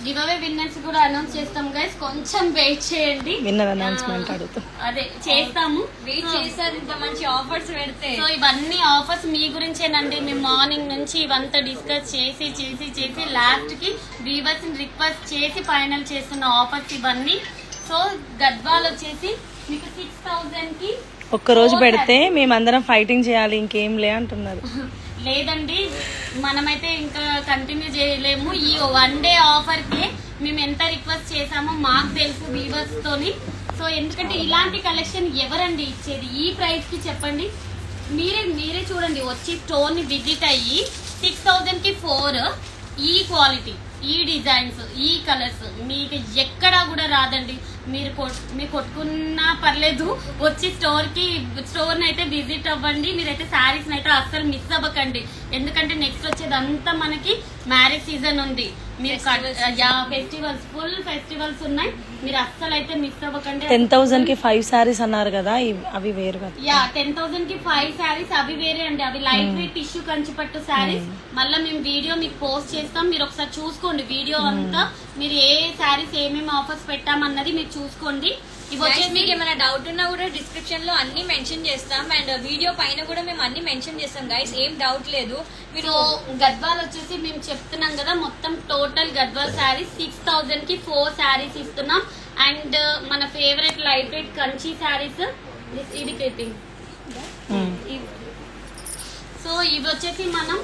గివ్ అవే విన్నర్స్ కూడా అనౌన్స్ చేస్తాం గైస్, కొంచెం వెయిట్ చేయండి. విన్నర్ అనౌన్స్మెంట్ అడుగుతా, అదే చేస్తాము. వెయిట్ చేస్తారు ఇంత మంచి ఆఫర్స్ పెడితే. సో ఇవన్నీ ఆఫర్స్ మీ గురించేనండి. మేము మార్నింగ్ నుంచి ఇవంతా డిస్కస్ చేసి చేసి చేసి లాస్ట్ కి వీవర్స్ రిక్వెస్ట్ చేసి ఫైనల్ చేస్తున్న ఆఫర్స్ ఇవన్నీ. సో గద్వాల్ వచ్చేసి మీకు 6,000 కి ఒక్క రోజు పెడితే మేమందరం ఫైటింగ్ చేయాలి ఇంకేం లే అంటున్నారు. లేదండి, మనమైతే ఇంకా కంటిన్యూ చేయలేము. ఈ 1 డే ఆఫర్ కి మేము ఎంత రిక్వెస్ట్ చేసామో మాకు తెలుసు వీవర్స్ తోని. సో ఎందుకంటే ఇలాంటి కలెక్షన్ ఎవరండి ఇచ్చేది ఈ ప్రైస్ కి చెప్పండి. మీరే చూడండి, వచ్చి స్టోర్ ని విజిట్ అయ్యి 6,000 కి 4 ఈ క్వాలిటీ, ఈ డిజైన్స్, ఈ కలర్స్ మీకు ఎక్కడా కూడా రాదండి. మీరు కొట్టుకున్నా పర్లేదు, వచ్చి స్టోర్ అయితే విజిట్ అవ్వండి. మీరైతే శారీస్ అయితే అస్సలు మిస్ అవ్వకండి. ఎందుకంటే నెక్స్ట్ వచ్చేదంతా మనకి మ్యారేజ్ సీజన్ ఉంది. మీరు ఫెస్టివల్స్, ఫుల్ ఫెస్టివల్స్ ఉన్నాయి. మీరు అస్సలు అయితే మిస్ అవ్వకండి. 10,000 కి 5 సారీస్ అన్నారు కదా, అవి వేరు కదా. 10,000 కి 5 శారీస్ అవి వేరే అండి. అవి లైట్ వెయిట్ టిష్యూ కంచిపట్టు శారీస్. మళ్ళీ మేము వీడియో మీకు పోస్ట్ చేస్తాం, మీరు ఒకసారి చూసుకోండి వీడియో అంతా. మీరు ఏ శారీస్ ఏమేమి ఆఫర్స్ పెట్టామన్నది మీరు చూసుకోండి. ఇవి వచ్చేసి మీకు ఏమైనా డౌట్ ఉన్నా కూడా డిస్క్రిప్షన్ లో అన్ని మెన్షన్ చేస్తాం, అండ్ వీడియో పైన కూడా మేము అన్ని మెన్షన్ చేస్తాం గైస్, ఏం డౌట్ లేదు. మీరు గద్వాల్ వచ్చేసి మేము చెప్తున్నాం కదా, మొత్తం టోటల్ గద్వాల్ శారీస్ 6,000 కి 4 శారీస్ ఇస్తున్నాం. అండ్ మన favourite light weight Kanchi saris ఇది క్రిపింగ్. సో ఇవి వచ్చేసి మనం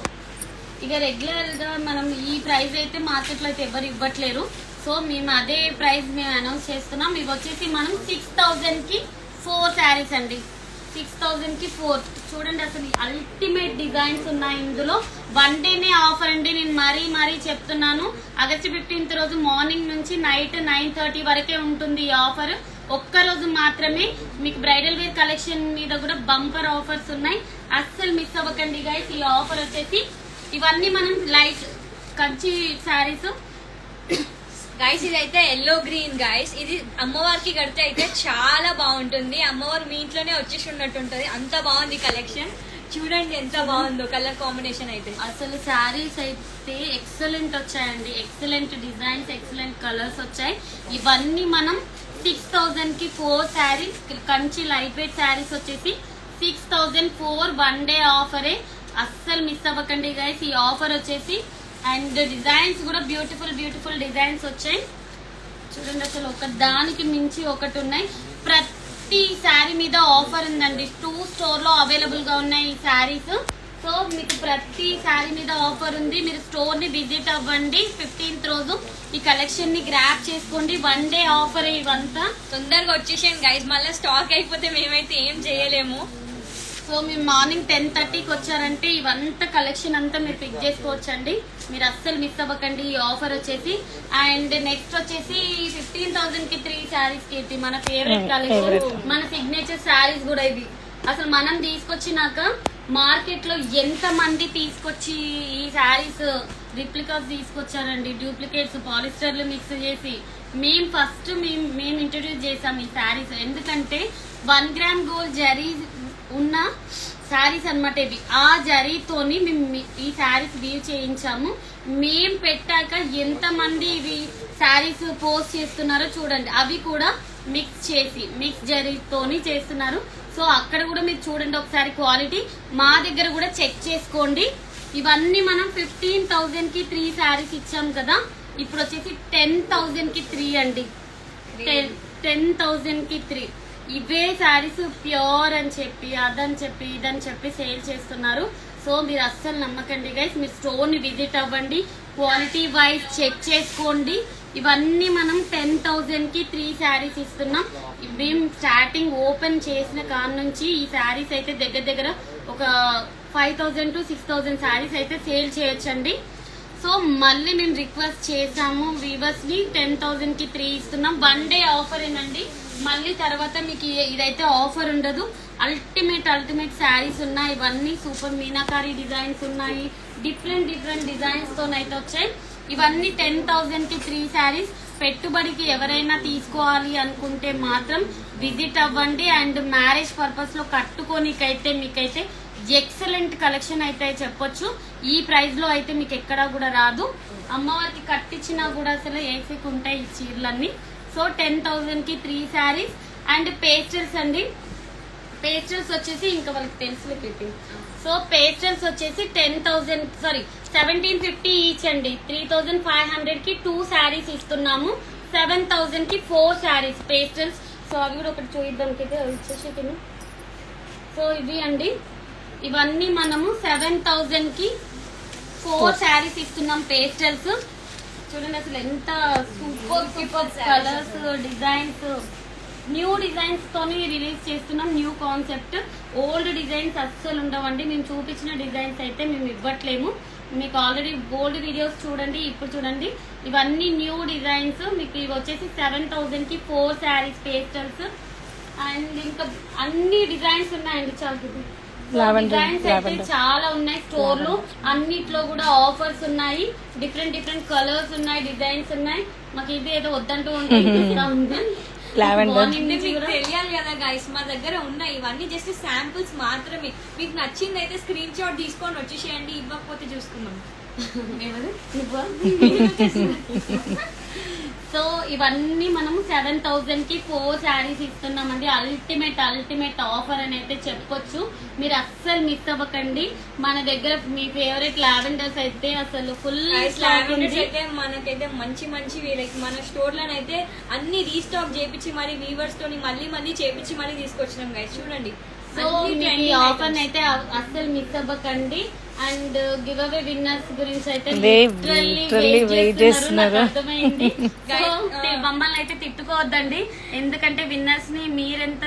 ఇక రెగ్యులర్ గా మనం ఈ ప్రైస్ అయితే మార్కెట్ లో అయితే ఎవరు ఇవ్వట్లేరు. సో మేము అదే ప్రైస్ మేము అనౌన్స్ చేస్తున్నాం. ఇవి వచ్చేసి మనం 6,000 కి 4 శారీస్ అండి. 6,000 కి 4. చూడండి అసలు అల్టిమేట్ డిజైన్స్ ఉన్నాయి ఇందులో. 1 డేనే ఆఫర్ అండి. నేను మరీ చెప్తున్నాను. ఆగస్ట్ 15th రోజు మార్నింగ్ నుంచి నైట్ 9:30 వరకే ఉంటుంది ఈ ఆఫర్. ఒక్క రోజు మాత్రమే. మీకు బ్రైడల్ వేర్ కలెక్షన్ మీద కూడా బంపర్ ఆఫర్స్ ఉన్నాయి, అస్సలు మిస్ అవ్వకండి గైస్. ఈ ఆఫర్ వచ్చేసి ఇవన్నీ మనం లైట్ కంచి శారీస్ గైస్. ఇదైతే ఎల్లో గ్రీన్ గైస్. ఇది అమ్మవారికి కడితే అయితే చాలా బాగుంటుంది. అమ్మవారు మీ ఇంట్లోనే వచ్చేసి ఉన్నట్టుంటది, అంత బాగుంది కలెక్షన్. చూడండి ఎంత బాగుందో కలర్ కాంబినేషన్ అయితే. అసలు శారీస్ అయితే ఎక్సలెంట్ వచ్చాయండి. ఎక్సలెంట్ డిజైన్స్, ఎక్సలెంట్ కలర్స్ వచ్చాయి. ఇవన్నీ మనం 6,000 కి 4 శారీస్. కంచి లైట్ వెయిట్ శారీస్ వచ్చేసి 6,004 1 డే ఆఫరే. అస్సలు మిస్ అవ్వకండి గైస్ ఈ ఆఫర్ వచ్చేసి. అండ్ డిజైన్స్ కూడా బ్యూటిఫుల్ డిజైన్స్ వచ్చాయి. చూడండి అసలు ఒక దానికి మించి ఒకటి ఉన్నాయి. ప్రతి శారీ మీద ఆఫర్ ఉందండి. 2 స్టోర్ లో అవైలబుల్ గా ఉన్నాయి ఈ శారీస్. సో మీకు ప్రతి శారీ మీద ఆఫర్ ఉంది. మీరు స్టోర్ ని విజిట్ అవ్వండి. 15th రోజు ఈ కలెక్షన్ ని గ్రాప్ చేసుకోండి. 1 డే ఆఫర్ ఇవంతా. తొందరగా వచ్చేసేయండి గైస్, మళ్ళీ స్టాక్ అయిపోతే మేమైతే ఏం చేయలేము. సో మీరు మార్నింగ్ 10:30కి వచ్చారంటే ఇవంతా కలెక్షన్ అంతా మీరు పిక్ చేసుకోవచ్చండి. మీరు అస్సలు మిస్ అవ్వకండి ఈ ఆఫర్ వచ్చేసి. అండ్ నెక్స్ట్ వచ్చేసి 15,000 కి 3 శారీస్ కి మన ఫేవరెట్ కలెక్షన్, మన సిగ్నేచర్ శారీస్ కూడా ఇవి. అసలు మనం తీసుకొచ్చినాక మార్కెట్ లో ఎంత మంది తీసుకొచ్చి ఈ శారీస్ రిప్లికాస్ తీసుకొచ్చారండి. డూప్లికేట్స్, పాలిస్టర్లు మిక్స్ చేసి మేము ఫస్ట్ మేము ఇంట్రడ్యూస్ చేసాం ఈ శారీస్. ఎందుకంటే 1 గ్రామ్ గోల్డ్ జరీ ఉన్న శారీస్ అనమాట ఇవి. ఆ జరీతోని మేము ఈ శారీస్ వీవ్ చేయించాము. మేము పెట్టాక ఎంత మంది ఇవి శారీస్ పోస్ట్ చేస్తున్నారో చూడండి. అవి కూడా మిక్స్ జరీతోని చేస్తున్నారు. సో అక్కడ కూడా మీరు చూడండి ఒకసారి క్వాలిటీ. మా దగ్గర కూడా చెక్ చేసుకోండి. ఇవన్నీ మనం 15,000 కి 3 శారీస్ ఇచ్చాం కదా, ఇప్పుడు వచ్చేసి 10,000 కి 3 అండి. 10,000 కి 3 ఇవే శారీస్ ప్యూర్ అని చెప్పి అదని చెప్పి ఇదని చెప్పి సేల్ చేస్తున్నారు. సో మీరు అస్సలు నమ్మకండి గైస్. మీరు స్టోర్ ని విజిట్ అవ్వండి, క్వాలిటీ వైజ్ చెక్ చేసుకోండి. ఇవన్నీ మనం 10,000 కి 3 శారీస్ ఇస్తున్నాం. మేము స్టార్టింగ్ ఓపెన్ చేసిన కాడ నుంచి ఈ శారీస్ అయితే దగ్గర ఒక 5,000 to 6,000 శారీస్ అయితే సేల్ చేయొచ్చండి. సో మళ్ళీ మేము రిక్వెస్ట్ చేసాము వీవర్స్ ని, 10,000 కి 3 ఇస్తున్నాం. 1 డే ఆఫర్ ఏనండి. మళ్ళీ తర్వాత మీకు ఇదైతే ఆఫర్ ఉండదు. అల్టిమేట్ శారీస్ ఉన్నాయి. ఇవన్నీ సూపర్ మీనాకారి డిజైన్స్ ఉన్నాయి. డిఫరెంట్ డిజైన్స్ తోనైతే వచ్చాయి. ఇవన్నీ 10,000 కి 3 శారీస్. పెట్టుబడికి ఎవరైనా తీసుకోవాలి అనుకుంటే మాత్రం విజిట్ అవ్వండి. అండ్ మ్యారేజ్ పర్పస్ లో కట్టుకోనికైతే మీకైతే ఎక్సలెంట్ కలెక్షన్ అయితే చెప్పొచ్చు. ఈ ప్రైస్ లో అయితే మీకు ఎక్కడా కూడా రాదు. అమ్మవారికి కట్టించినా కూడా అసలు ఏసీకి ఉంటాయి ఈ చీరలన్నీ. సో 10,000 కి 3 శారీస్. అండ్ పేస్టల్స్ అండి, పేస్టల్స్ వచ్చేసి ఇంకా వాళ్ళకి తెలుసులే పెట్టి. సో పేస్టల్స్ వచ్చేసి 1750 ఈచ్ అండి. 3,500 కి 2 శారీస్ ఇస్తున్నాము. 7,000 కి 4 శారీస్ పేస్టల్స్. సో అవి కూడా ఒకటి చూద్దానికైతే వచ్చేసి. సో ఇవి అండి, ఇవన్నీ మనము 7,000 కి 4 శారీస్ ఇస్తున్నాం పేస్టల్స్. చూడండి అసలు ఎంత super colours, designs, new designs తోని రిలీజ్ చేస్తున్నాం. New concept. ఓల్డ్ డిజైన్స్ అస్సలు ఉండవండి. మేము చూపించిన డిజైన్స్ అయితే మేము ఇవ్వట్లేము. మీకు ఆల్రెడీ ఓల్డ్ వీడియోస్ చూడండి, ఇప్పుడు చూడండి. ఇవన్నీ న్యూ డిజైన్స్. మీకు ఇవి వచ్చేసి 7,000 కి 4 శారీస్ పేస్టల్స్. అండ్ ఇంకా అన్ని డిజైన్స్ ఉన్నాయండి. చాలా డిజైన్స్ అయితే చాలా ఉన్నాయి స్టోర్ లో. అన్నిట్లో కూడా ఆఫర్స్ ఉన్నాయి. డిఫరెంట్ కలర్స్ ఉన్నాయి, డిజైన్స్ ఉన్నాయి. మాకు ఇది ఏదో వద్దంటూ ఉంటుంది. తెలియాలి కదా గైస్, మా దగ్గర ఉన్నాయి ఇవన్నీ జస్ట్ శాంపుల్స్ మాత్రమే. మీకు నచ్చింది అయితే స్క్రీన్ షాట్ తీసుకొని వచ్చేసేయండి, ఇవ్వకపోతే చూసుకుందాం. సో ఇవన్నీ మనము 7,000 కి 4 శారీస్ ఇస్తున్నామండి. అల్టిమేట్ ఆఫర్ అని అయితే చెప్పొచ్చు. మీరు అస్సలు మిస్ అవ్వకండి. మన దగ్గర మీ ఫేవరెట్ లావెండర్స్ అయితే అసలు ఫుల్ లావెండర్స్ అయితే మనకైతే మంచి లైక్ మన స్టోర్ లోనైతే అన్ని రీస్టాక్ చేపించి మరి వీవర్స్ తోని మళ్ళీ చేపించి మళ్ళీ తీసుకొచ్చినాం గైస్. చూడండి. సో మీకు ఈ ఆఫర్ అయితే అస్సలు మిస్ అవ్వకండి. అండ్ గివ్ అవే విన్నర్స్ గురించి అయితే అర్థమైంది. సో మమ్మల్ని అయితే తిట్టుకోవద్దండి, ఎందుకంటే విన్నర్స్ ని మీరెంత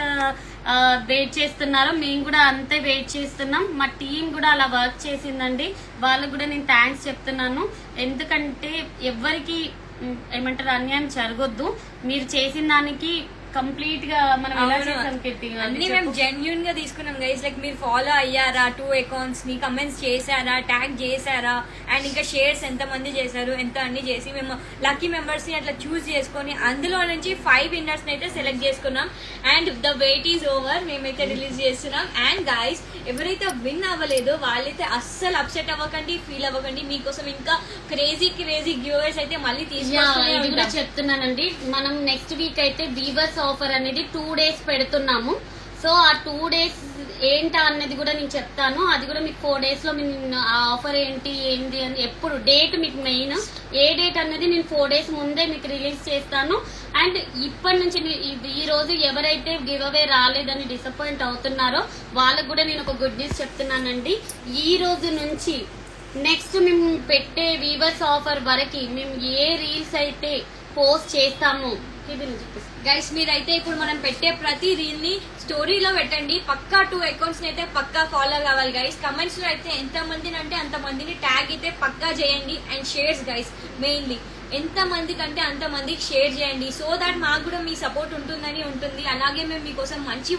వెయిట్ చేస్తున్నారో మేము కూడా అంతే వెయిట్ చేస్తున్నాం. మా టీం కూడా అలా వర్క్ చేసిందండి. వాళ్ళకు కూడా నేను థ్యాంక్స్ చెప్తున్నాను. ఎందుకంటే ఎవరికి ఏమంటారు అన్యాయం జరగొద్దు. మీరు చేసిన దానికి కంప్లీట్ గా మనం అన్ని మేము జెన్యూన్ గా తీసుకున్నాం గైస్. లైక్ మీరు ఫాలో అయ్యారా 2 అకౌంట్స్ ని, కమెంట్స్ చేశారా, ట్యాగ్ చేశారా, అండ్ ఇంకా షేర్స్ ఎంత మంది చేశారు, ఎంత అన్ని చేసి మేము లక్కీ మెంబర్స్ ని అట్లా చూస్ చేసుకొని అందులో నుంచి 5 విన్నర్స్ ని అయితే సెలెక్ట్ చేసుకున్నాం. And the wait is over, మేమైతే రిలీజ్ చేస్తున్నాం. అండ్ గైస్ ఎవరైతే విన్ అవ్వలేదో వాళ్ళైతే అస్సలు అప్సెట్ అవ్వకండి, ఫీల్ అవ్వకండి. మీకోసం ఇంకా క్రేజీ గివ్అవేస్ అయితే మళ్ళీ తీసుకుంటున్నాం. చెప్తున్నానండి, మనం నెక్స్ట్ వీక్ అయితే వీవర్స్ ఆఫర్ అనేది 2 days పెడుతున్నాము. సో ఆ 2 days ఏంటా అన్నది కూడా నేను చెప్తాను. అది కూడా మీకు 4 days లో ఆ ఆఫర్ ఏంటి అని ఎప్పుడు డేట్ మీకు మెయిన్ ఏ డేట్ అన్నది నేను 4 days ముందే మీకు రిలీజ్ చేస్తాను. అండ్ ఇప్పటి నుంచి ఈ రోజు ఎవరైతే గివ్ అవే రాలేదని డిసప్పాయింట్ అవుతున్నారో వాళ్ళకు కూడా నేను ఒక గుడ్ న్యూస్ చెప్తున్నానండి. ఈ రోజు నుంచి నెక్స్ట్ మేము పెట్టే వీవర్స్ ఆఫర్ వరకు మేము ఏ రీల్స్ అయితే పోస్ట్ చేస్తామో గైస్ మీరైతే ఇప్పుడు మనం పెట్టే ప్రతి రీల్ ని స్టోరీలో పెట్టండి. పక్కా 2 అకౌంట్స్ ని అయితే పక్కా ఫాలో కావాలి గైస్. కమెంట్స్ లో అయితే ఎంత మందిని అంటే అంత మందిని ట్యాగ్ అయితే పక్కా చేయండి. అండ్ షేర్స్ గైస్, మెయిన్లీ ఎంత మందికి అంటే అంత మందికి షేర్ చేయండి. సో దాట్ మాకు కూడా మీ సపోర్ట్ ఉంటుంది. అలాగే మేము మీకోసం మంచి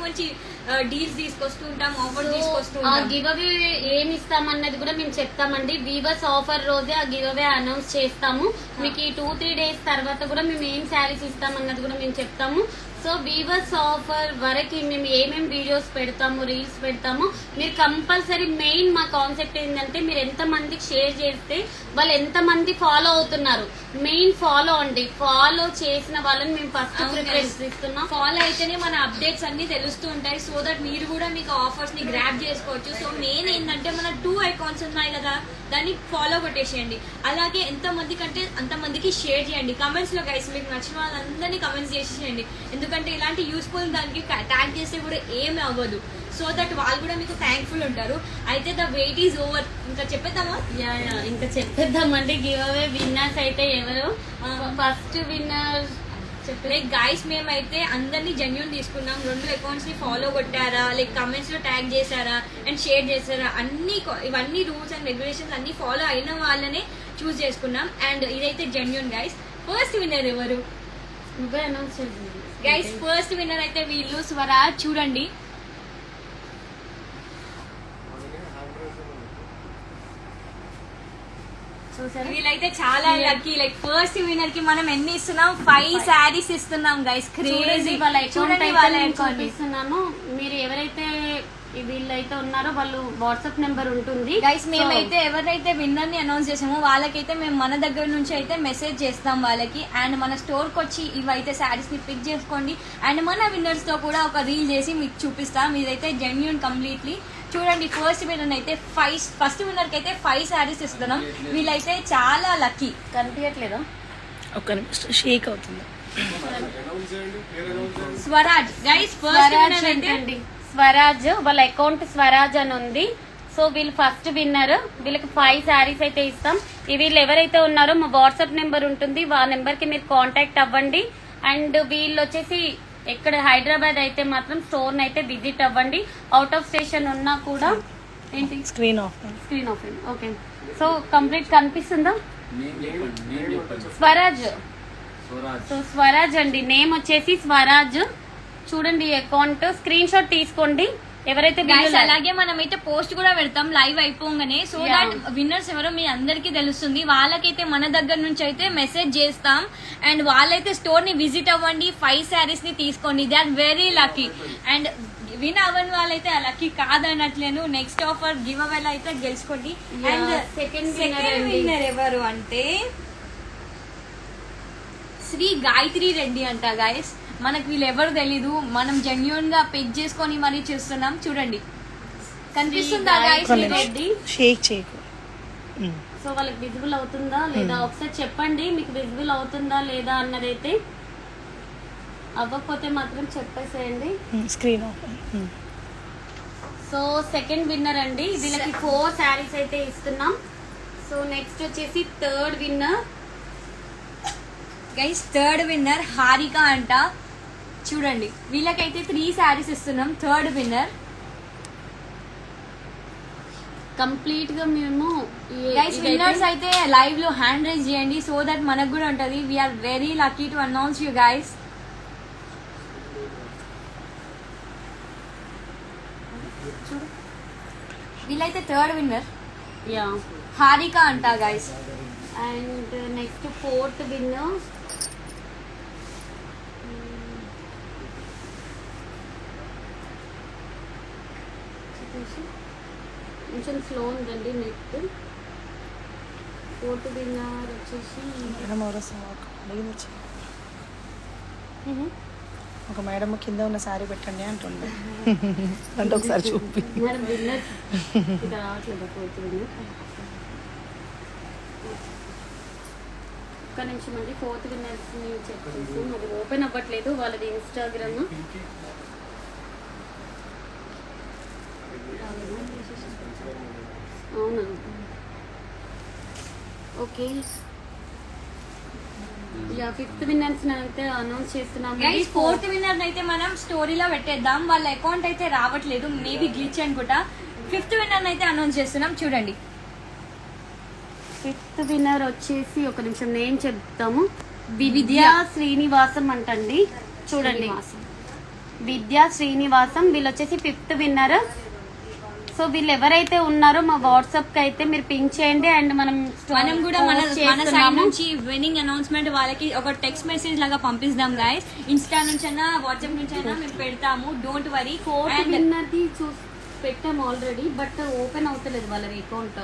డీల్స్ తీసుకొస్తూ ఉంటాం, ఆఫర్ తీసుకొస్తూ ఉంటాం. గివ్ అవే ఏమి ఇస్తామన్నది కూడా మేము చెప్తామండి. వీవర్స్ ఆఫర్ రోజే ఆ గివ్ అవే అనౌన్స్ చేస్తాము. మీకు ఈ 2-3 days తర్వాత కూడా మేము ఏం శారీస్ ఇస్తామన్నది కూడా మేము చెప్తాము. సో వీవర్స్ ఆఫర్ వరకు మేము ఏమేమి వీడియోస్ పెడతాము, రీల్స్ పెడతాము, మీరు కంపల్సరీ మెయిన్ మా కాన్సెప్ట్ ఏంటంటే మీరు ఎంత మందికి షేర్ చేస్తే వాళ్ళు ఎంత మంది ఫాలో అవుతున్నారు, మెయిన్ ఫాలో అండి. ఫాలో చేసిన వాళ్ళని మేము ఫస్ట్ ప్రిఫరెన్స్ ఇస్తున్నాం. ఫాలో అయితేనే మన అప్డేట్స్ అన్ని తెలుస్తూ ఉంటాయి. సో దట్ మీరు కూడా మీకు ఆఫర్స్ ని గ్రాప్ చేసుకోవచ్చు. సో మెయిన్ ఏంటంటే మన 2 అకౌంట్స్ ఉన్నాయి కదా, దాన్ని ఫాలో కొట్టేసేయండి. అలాగే ఎంత మందికి అంటే అంత మందికి షేర్ చేయండి. కమెంట్స్ లో గైస్ మీకు నచ్చిన వాళ్ళందరినీ కమెంట్స్ చేసేయండి. ఎందుకంటే ఇలాంటి యూస్ఫుల్ దానికి ట్యాగ్ చేస్తే కూడా ఏమి అవ్వదు. సో దట్ వాళ్ళు కూడా మీకు థ్యాంక్ఫుల్ ఉంటారు. అయితే ద వెయిట్ ఈజ్ ఓవర్. ఇంకా చెప్పేద్దామా? ఇంకా చెప్పేద్దామండి. గివ్ అవే విన్నర్స్ అయితే ఎవరు? ఫస్ట్ విన్నర్ లైక్ గైస్ మేమైతే అందరినీ జెన్యూన్ తీసుకున్నాం. 2 అకౌంట్స్ ని ఫాలో కొట్టారా, లైక్ కమెంట్స్ లో ట్యాగ్ చేశారా అండ్ షేర్ చేశారా, ఇవన్నీ రూల్స్ అండ్ రెగ్యులేషన్స్ అన్ని ఫాలో అయిన వాళ్ళనే చూస్ చేసుకున్నాం. అండ్ ఇదైతే జెన్యూన్ గైస్. ఫస్ట్ విన్నర్ ఎవరు గైస్? ఫస్ట్ విన్నర్ అయితే వీళ్ళు స్వరాజ్. చూడండి వీళ్ళైతే చాలా లక్కీ. లైక్ ఫస్ట్ విన్నర్ కి మనం ఎన్ని ఇస్తున్నాం? 5 శారీస్ ఇస్తున్నాం గైస్. క్రేజీ. వాళ్ళ అకౌంట్ చూపిస్తున్నాను. మీరు ఎవరైతే వీళ్ళైతే ఉన్నారో వాళ్ళు వాట్సాప్ నెంబర్ ఉంటుంది గైస్ మేమైతే ఎవరైతే విన్నర్ ని అనౌన్స్ చేసామో వాళ్ళకైతే మేము మన దగ్గర నుంచి అయితే మెసేజ్ చేస్తాం వాళ్ళకి. అండ్ మన స్టోర్ కి వచ్చి ఇవైతే శారీస్ ని పిక్ చేసుకోండి. అండ్ మన విన్నర్స్ తో కూడా ఒక రీల్ చేసి మీకు చూపిస్తాం. ఇదైతే జెన్యూన్ కంప్లీట్లీ. చూడండి ఫస్ట్ విన్నర్ అయితే ఫస్ట్ విన్నర్ కి అయితే 5 శారీస్ ఇస్తున్నాం. వీళ్ళైతే చాలా లక్కీ. కనిపించట్లేదా? ఒక నిమిషం షేక్ అవుతుంది. స్వరాజ్ గైస్ ఫస్ట్ విన్నర్ అయితే స్వరాజ్, వాళ్ళ అకౌంట్ స్వరాజ్ అని ఉంది. సో వీళ్ళు ఫస్ట్ విన్నర్. వీళ్ళకి 5 శారీస్ అయితే ఇస్తాం. వీళ్ళు ఎవరైతే ఉన్నారో మా వాట్సాప్ నెంబర్ ఉంటుంది, ఆ నెంబర్ కి మీరు కాంటాక్ట్ అవ్వండి. అండ్ వీళ్ళు వచ్చేసి ఎక్కడ హైదరాబాద్ అయితే మాత్రం స్టోర్ అయితే విజిట్ అవ్వండి. అవుట్ ఆఫ్ స్టేషన్ ఉన్నా కూడా ఏంటి screen off. Okay. So complete కనిపిస్తుందా? స్వరాజ్. సో స్వరాజ్ అండి, నేమ్ వచ్చేసి స్వరాజ్. చూడండి అకౌంట్, స్క్రీన్ షాట్ తీసుకోండి. ఎవరైతే అలాగే మనమైతే పోస్ట్ కూడా పెడతాం లైవ్ అయిపోగానే. సో దాట్ విన్నర్స్ ఎవరో మీ అందరికి తెలుస్తుంది. వాళ్ళకైతే మన దగ్గర నుంచి అయితే మెసేజ్ చేస్తాం. అండ్ వాళ్ళైతే స్టోర్ ని విజిట్ అవ్వండి, 5 శారీస్ ని తీసుకోండి. They are very lucky. And win అవ్వని వాళ్ళైతే ఆ లక్కీ కాదనట్లేను. నెక్స్ట్ ఆఫర్ గివ్ అవే అయితే గెలుచుకోండి. అండ్ సెకండ్ విన్నర్ ఎవరు అంటే శ్రీ గాయత్రి రెడ్డి అంట. గైస్ మనకు వీళ్ళు ఎవరు తెలీదు, మనం జెన్యూన్ గా పిక్ చేసుకొని మరీ చూస్తున్నాం. చూడండి కనిపిస్తుందా గైస్? రెడ్డి షేక్ చేయకు. సో వాళ్ళకి విజిబుల్ అవుతుందా లేదా ఒకసారి చెప్పండి, మీకు విజిబుల్ అవుతుందా లేదా అన్నదైతే. అవ్వకపోతే మాత్రం చెప్పేసేయండి. Screen off. So second winner అండి, వీళ్ళకి 4 శారీస్ అయితే ఇస్తున్నాం. సో నెక్స్ట్ వచ్చేసి third winner. Guys third winner Harika అంట. చూడండి వీళ్ళకైతే 3 శారీస్ ఇస్తున్నాం. Third winner. కంప్లీట్ గా మేము గైస్ విన్నర్స్ అయితే లైవ్ లో హ్యాండ్ రైజ్ చేయండి, సో దట్ మనకు కూడా ఉంటది. We are very lucky to announce you guys. వీళ్ళైతే థర్డ్ విన్నర్ హారిక అంట గైస్. అండ్ నెక్స్ట్ ఫోర్త్ విన్నర్ కొంచెం స్లో ఉందండి నెట్. ఫోర్త్ విన్నర్ వచ్చేసి ఒక మేడం కింద ఉన్న శారీ పెట్టండి అంటుండే. అంటే ఒకసారి చూపి. మేడం విన్నర్ ఇది రావట్లేదు. ఫోర్త్ విన్నర్ ఒక్క నిమిషం అండి. ఫోర్త్ విన్నర్స్ ని చెక్ చేసి అది ఓపెన్ అవ్వట్లేదు వాళ్ళది ఇన్స్టాగ్రామ్. అవునా? ఓకే. ఫిఫ్త్ విన్నర్స్ అయితే అనౌన్స్ చేస్తున్నాం. గైస్ ఫోర్త్ విన్నర్ అయితే మనం స్టోరీలో పెట్టేద్దాం. వాళ్ళ అకౌంట్ అయితే రావట్లేదు, మేబీ గ్లిచ్ అనుకుంటా. ఫిఫ్త్ విన్నర్ అయితే అనౌన్స్ చేస్తున్నాం. చూడండి ఫిఫ్త్ విన్నర్ వచ్చేసి ఒక నిమిషం నేమ్ చెప్తాము. విద్యా శ్రీనివాసం అంటండి. చూడండి విద్యా శ్రీనివాసం. వీళ్ళు వచ్చేసి ఫిఫ్త్ విన్నర్. సో వీళ్ళు ఎవరైతే ఉన్నారో మా వాట్సాప్ కి అయితే మీరు పింక్ చేయండి. అండ్ మనం కూడా మన సైడ్ నుంచి విన్నింగ్ అనౌన్స్మెంట్ వాళ్ళకి ఒక టెక్స్ట్ మెసేజ్ లాగా పంపిస్తాం గైస్. ఇన్స్టా నుంచి అయినా వాట్సాప్ నుంచి అయినా మేము పెడతాము. Don't worry. Fourth winner the పెట్టాము ఆల్రెడీ, బట్ ఓపెన్ అవుతలేదు వాళ్ళది అకౌంట్.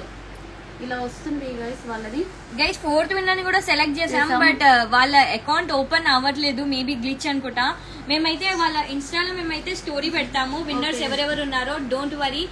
ఇలా వస్తుంది గైస్ వాళ్ళది. గైస్ ఫోర్త్ విన్నర్ ని కూడా సెలెక్ట్ చేసాం, బట్ వాళ్ళ అకౌంట్ ఓపెన్ అవ్వట్లేదు, మేబీ గ్లిచ్ అనుకుంటా. మేమైతే వాళ్ళ ఇన్స్టాలో మేమైతే స్టోరీ పెడతాము. విన్నర్స్ ఎవరెవరు ఉన్నారో డోంట్ వరీ.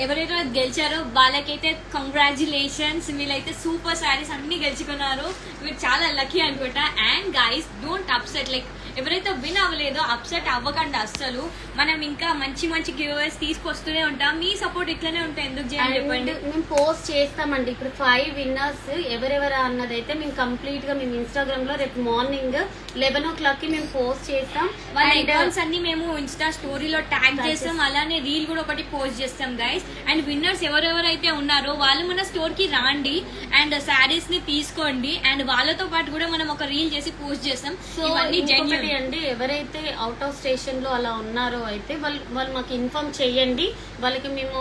ఎవరైతే గెలిచారో వాళ్ళకైతే కంగ్రాచులేషన్స్. వీళ్ళైతే సూపర్ శారీస్ అన్ని గెలుచుకున్నారు. వీళ్ళు చాలా లక్కీ అనుకుంటా. And guys don't upset. Like ఎవరైతే విన్ అవ్వలేదో అప్సెట్ అవ్వకండి అస్సలు. మనం ఇంకా మంచి మంచి గివ్అవేస్ తీసుకొస్తూనే ఉంటాం. మీ సపోర్ట్ ఇట్లనే ఉంటాయి, ఎందుకు చేయాలి చెప్పండి. మేము పోస్ట్ చేస్తామండి. ఇప్పుడు 5 విన్నర్స్ ఎవరెవరు అన్నదైతే మేము కంప్లీట్ గా మేము ఇన్స్టాగ్రామ్ లో రేపు మార్నింగ్ 11 o'clock కి మేము పోస్ట్ చేస్తాం. వాళ్ళ అకౌంట్స్ అన్ని మేము ఇన్స్టా స్టోరీలో ట్యాగ్ చేస్తాం. అలానే రీల్ కూడా ఒకటి పోస్ట్ చేస్తాం గైస్. అండ్ విన్నర్స్ ఎవరెవరైతే ఉన్నారో వాళ్ళు మన స్టోర్ కి రాండి అండ్ శారీస్ ని తీసుకోండి. అండ్ వాళ్ళతో పాటు కూడా మనం ఒక రీల్ చేసి పోస్ట్ చేస్తాం. సో ఇవన్నీ జెన్యూన్ అండి. ఎవరైతే అవుట్ ఆఫ్ స్టేషన్ లో అలా ఉన్నారో అయితే వాళ్ళు మాకు ఇన్ఫార్మ్ చేయండి. వాళ్ళకి మేము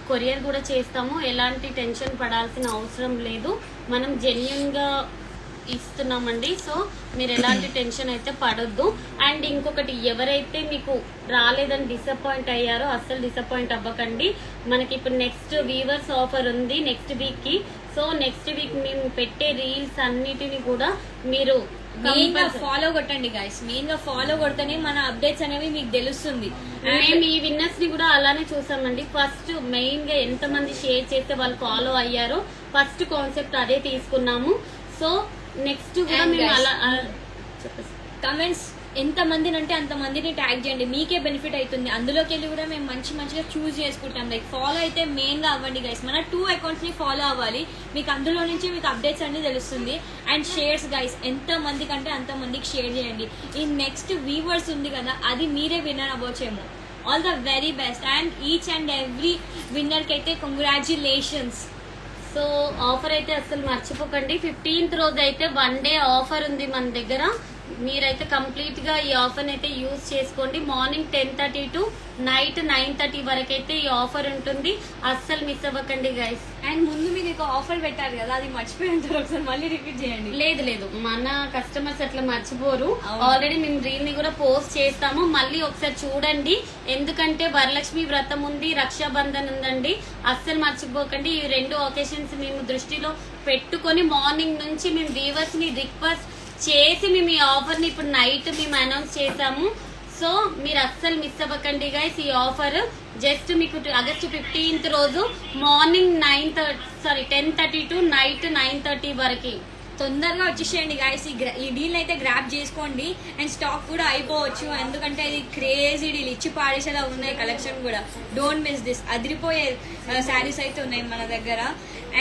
కొరియర్ కూడా చేస్తాము. ఎలాంటి టెన్షన్ పడాల్సిన అవసరం లేదు. మనం జెన్యూన్ గా ఇస్తున్నామండి. సో మీరు ఎలాంటి టెన్షన్ అయితే పడొద్దు. అండ్ ఇంకొకటి, ఎవరైతే మీకు రాలేదని డిసప్పాయింట్ అయ్యారో అస్సలు డిసప్పాయింట్ అవ్వకండి. మనకి ఇప్పుడు నెక్స్ట్ వీవర్స్ ఆఫర్ ఉంది నెక్స్ట్ వీక్ కి. సో నెక్స్ట్ వీక్ మేము పెట్టే రీల్స్ అన్నిటిని కూడా మీరు మెయిన్ గా ఫాలో కొట్టండి గైస్. మెయిన్ గా ఫాలో కొడితేనే మన అప్డేట్స్ అనేవి మీకు తెలుస్తుంది. మేము ఈ విన్నర్స్ ని కూడా అలానే చూసామండి. ఫస్ట్ మెయిన్ గా ఎంత మంది షేర్ చేస్తే వాళ్ళు ఫాలో అయ్యారో ఫస్ట్ కాన్సెప్ట్ అదే తీసుకున్నాము. సో నెక్స్ట్ కూడా మేము అలా కమెంట్స్ ఎంత మందిని అంటే అంత మందిని ట్యాగ్ చేయండి, మీకే బెనిఫిట్ అవుతుంది. అందులోకి వెళ్ళి కూడా మేము మంచిగా చూస్ చేసుకుంటాం. లైక్ ఫాలో అయితే మెయిన్ గా అవ్వండి గైస్. మన 2 అకౌంట్స్ ని ఫాలో అవ్వాలి, మీకు అందులో నుంచి మీకు అప్డేట్స్ అన్ని తెలుస్తుంది. అండ్ షేర్స్ గైస్, ఎంత మంది కంటే అంత మందికి షేర్ చేయండి. ఈ నెక్స్ట్ వీవర్స్ ఉంది కదా, అది మీరే విన్నర్ అవ్వచ్చేమో. All the very best and each and every winner కి అయితే కంగ్రాచులేషన్స్. సో ఆఫర్ అయితే అసలు మర్చిపోకండి. 15th రోజు అయితే 1 డే ఆఫర్ ఉంది మన దగ్గర. మీరైతే కంప్లీట్ గా ఈ ఆఫర్ అయితే యూజ్ చేసుకోండి. మార్నింగ్ 10:30 టు నైట్ 9:30 వరకు అయితే ఈ ఆఫర్ ఉంటుంది. అస్సలు మిస్ అవ్వకండి గైస్. అండ్ ముందు మీరు ఒక ఆఫర్ పెట్టారు కదా, అది మర్చిపోయిన ఒకసారి మళ్ళీ రిపీట్ చేయండి. లేదు మన కస్టమర్స్ అట్లా మర్చిపోరు. ఆల్రెడీ మేము రీల్ ని కూడా పోస్ట్ చేస్తాము, మళ్ళీ ఒకసారి చూడండి. ఎందుకంటే వరలక్ష్మి వ్రతం ఉంది, రక్షాబంధన్ ఉందండి. అస్సలు మర్చిపోకండి. ఈ 2 ఒకేషన్స్ మేము దృష్టిలో పెట్టుకొని మార్నింగ్ నుంచి మేము వీవర్స్ ని రిక్వెస్ట్ చేసి మేము ఈ ఆఫర్ ని ఇప్పుడు నైట్ మేము అనౌన్స్ చేసాము. సో మీరు అస్సలు మిస్ అవ్వకండి గైస్. ఈ ఆఫర్ జస్ట్ మీకు ఆగస్ట్ 15th రోజు మార్నింగ్ 10:30 టు నైట్ 9:30 వరకు తొందరగా వచ్చేసేయండి గాయస్. ఈ డీల్ అయితే గ్రాప్ చేసుకోండి. అండ్ స్టాక్ కూడా అయిపోవచ్చు, ఎందుకంటే ఇది క్రేజీ డీల్, ఇచ్చి పాడేసేలా ఉన్నాయి కలెక్షన్ కూడా. Don't miss this. అదిరిపోయే శారీస్ అయితే ఉన్నాయి మన దగ్గర.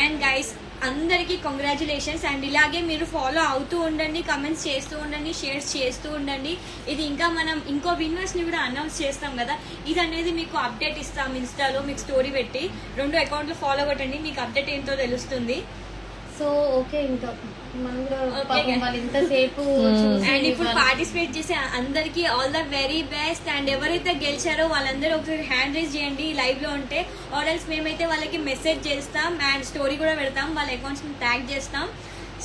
అండ్ గైస్ అందరికీ కంగ్రాచులేషన్స్. అండ్ ఇలాగే మీరు ఫాలో అవుతూ ఉండండి, కమెంట్స్ చేస్తూ ఉండండి, షేర్స్ చేస్తూ ఉండండి. ఇది ఇంకా మనం ఇంకో విన్నర్స్ ని కూడా అనౌన్స్ చేస్తాం కదా, ఇది అనేది మీకు అప్డేట్ ఇస్తాం. ఇన్స్టాలో మీకు స్టోరీ పెట్టి 2 అకౌంట్లు ఫాలో కొట్టండి, మీకు అప్డేట్ ఏంటో తెలుస్తుంది. సో ఓకే, ఇంకా మనం కూడా వాళ్ళు ఇంతసేపు అండ్ ఇప్పుడు పార్టిసిపేట్ చేసే అందరికి all the very best. And ఎవరైతే గెలిచారో వాళ్ళందరూ ఒకసారి హ్యాండ్ రైజ్ చేయండి లైవ్ లో ఉంటే, ఆర్ఎల్స్ మేమైతే వాళ్ళకి మెసేజ్ చేస్తాం అండ్ స్టోరీ కూడా పెడతాం, వాళ్ళ అకౌంట్స్ ని ట్యాగ్ చేస్తాం.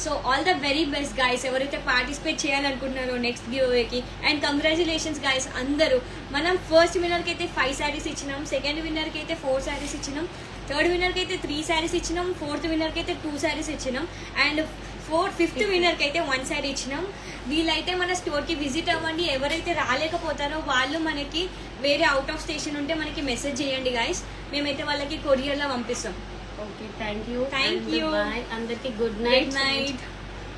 So all the very best guys, ఎవరైతే పార్టిసిపేట్ చేయాలనుకుంటున్నారో నెక్స్ట్ గివ్ అవేకి. అండ్ కంగ్రాచులేషన్స్ గైస్ అందరూ. మనం ఫస్ట్ విన్నర్ కి అయితే 5 శారీస్ ఇచ్చినాం, సెకండ్ విన్నర్ కి అయితే 4 శారీస్ ఇచ్చినాం, థర్డ్ విన్నర్ కి అయితే 3 శారీస్ ఇచ్చినాం, ఫోర్త్ విన్నర్ కి అయితే 2 శారీస్ ఇచ్చినాం, అండ్ ఫిఫ్త్ విన్నర్ కి అయితే 1 శారీ ఇచ్చినాం. వీళ్ళైతే మన స్టోర్ కి విజిట్ అవ్వండి. ఎవరైతే రాలేకపోతారో వాళ్ళు మనకి వేరే అవుట్ ఆఫ్ స్టేషన్ ఉంటే మనకి మెసేజ్ చేయండి గైస్, మేమైతే వాళ్ళకి కొరియర్ లో పంపిస్తాం. Okay, thank you. Thank you. Bye అందరికి. Good night night.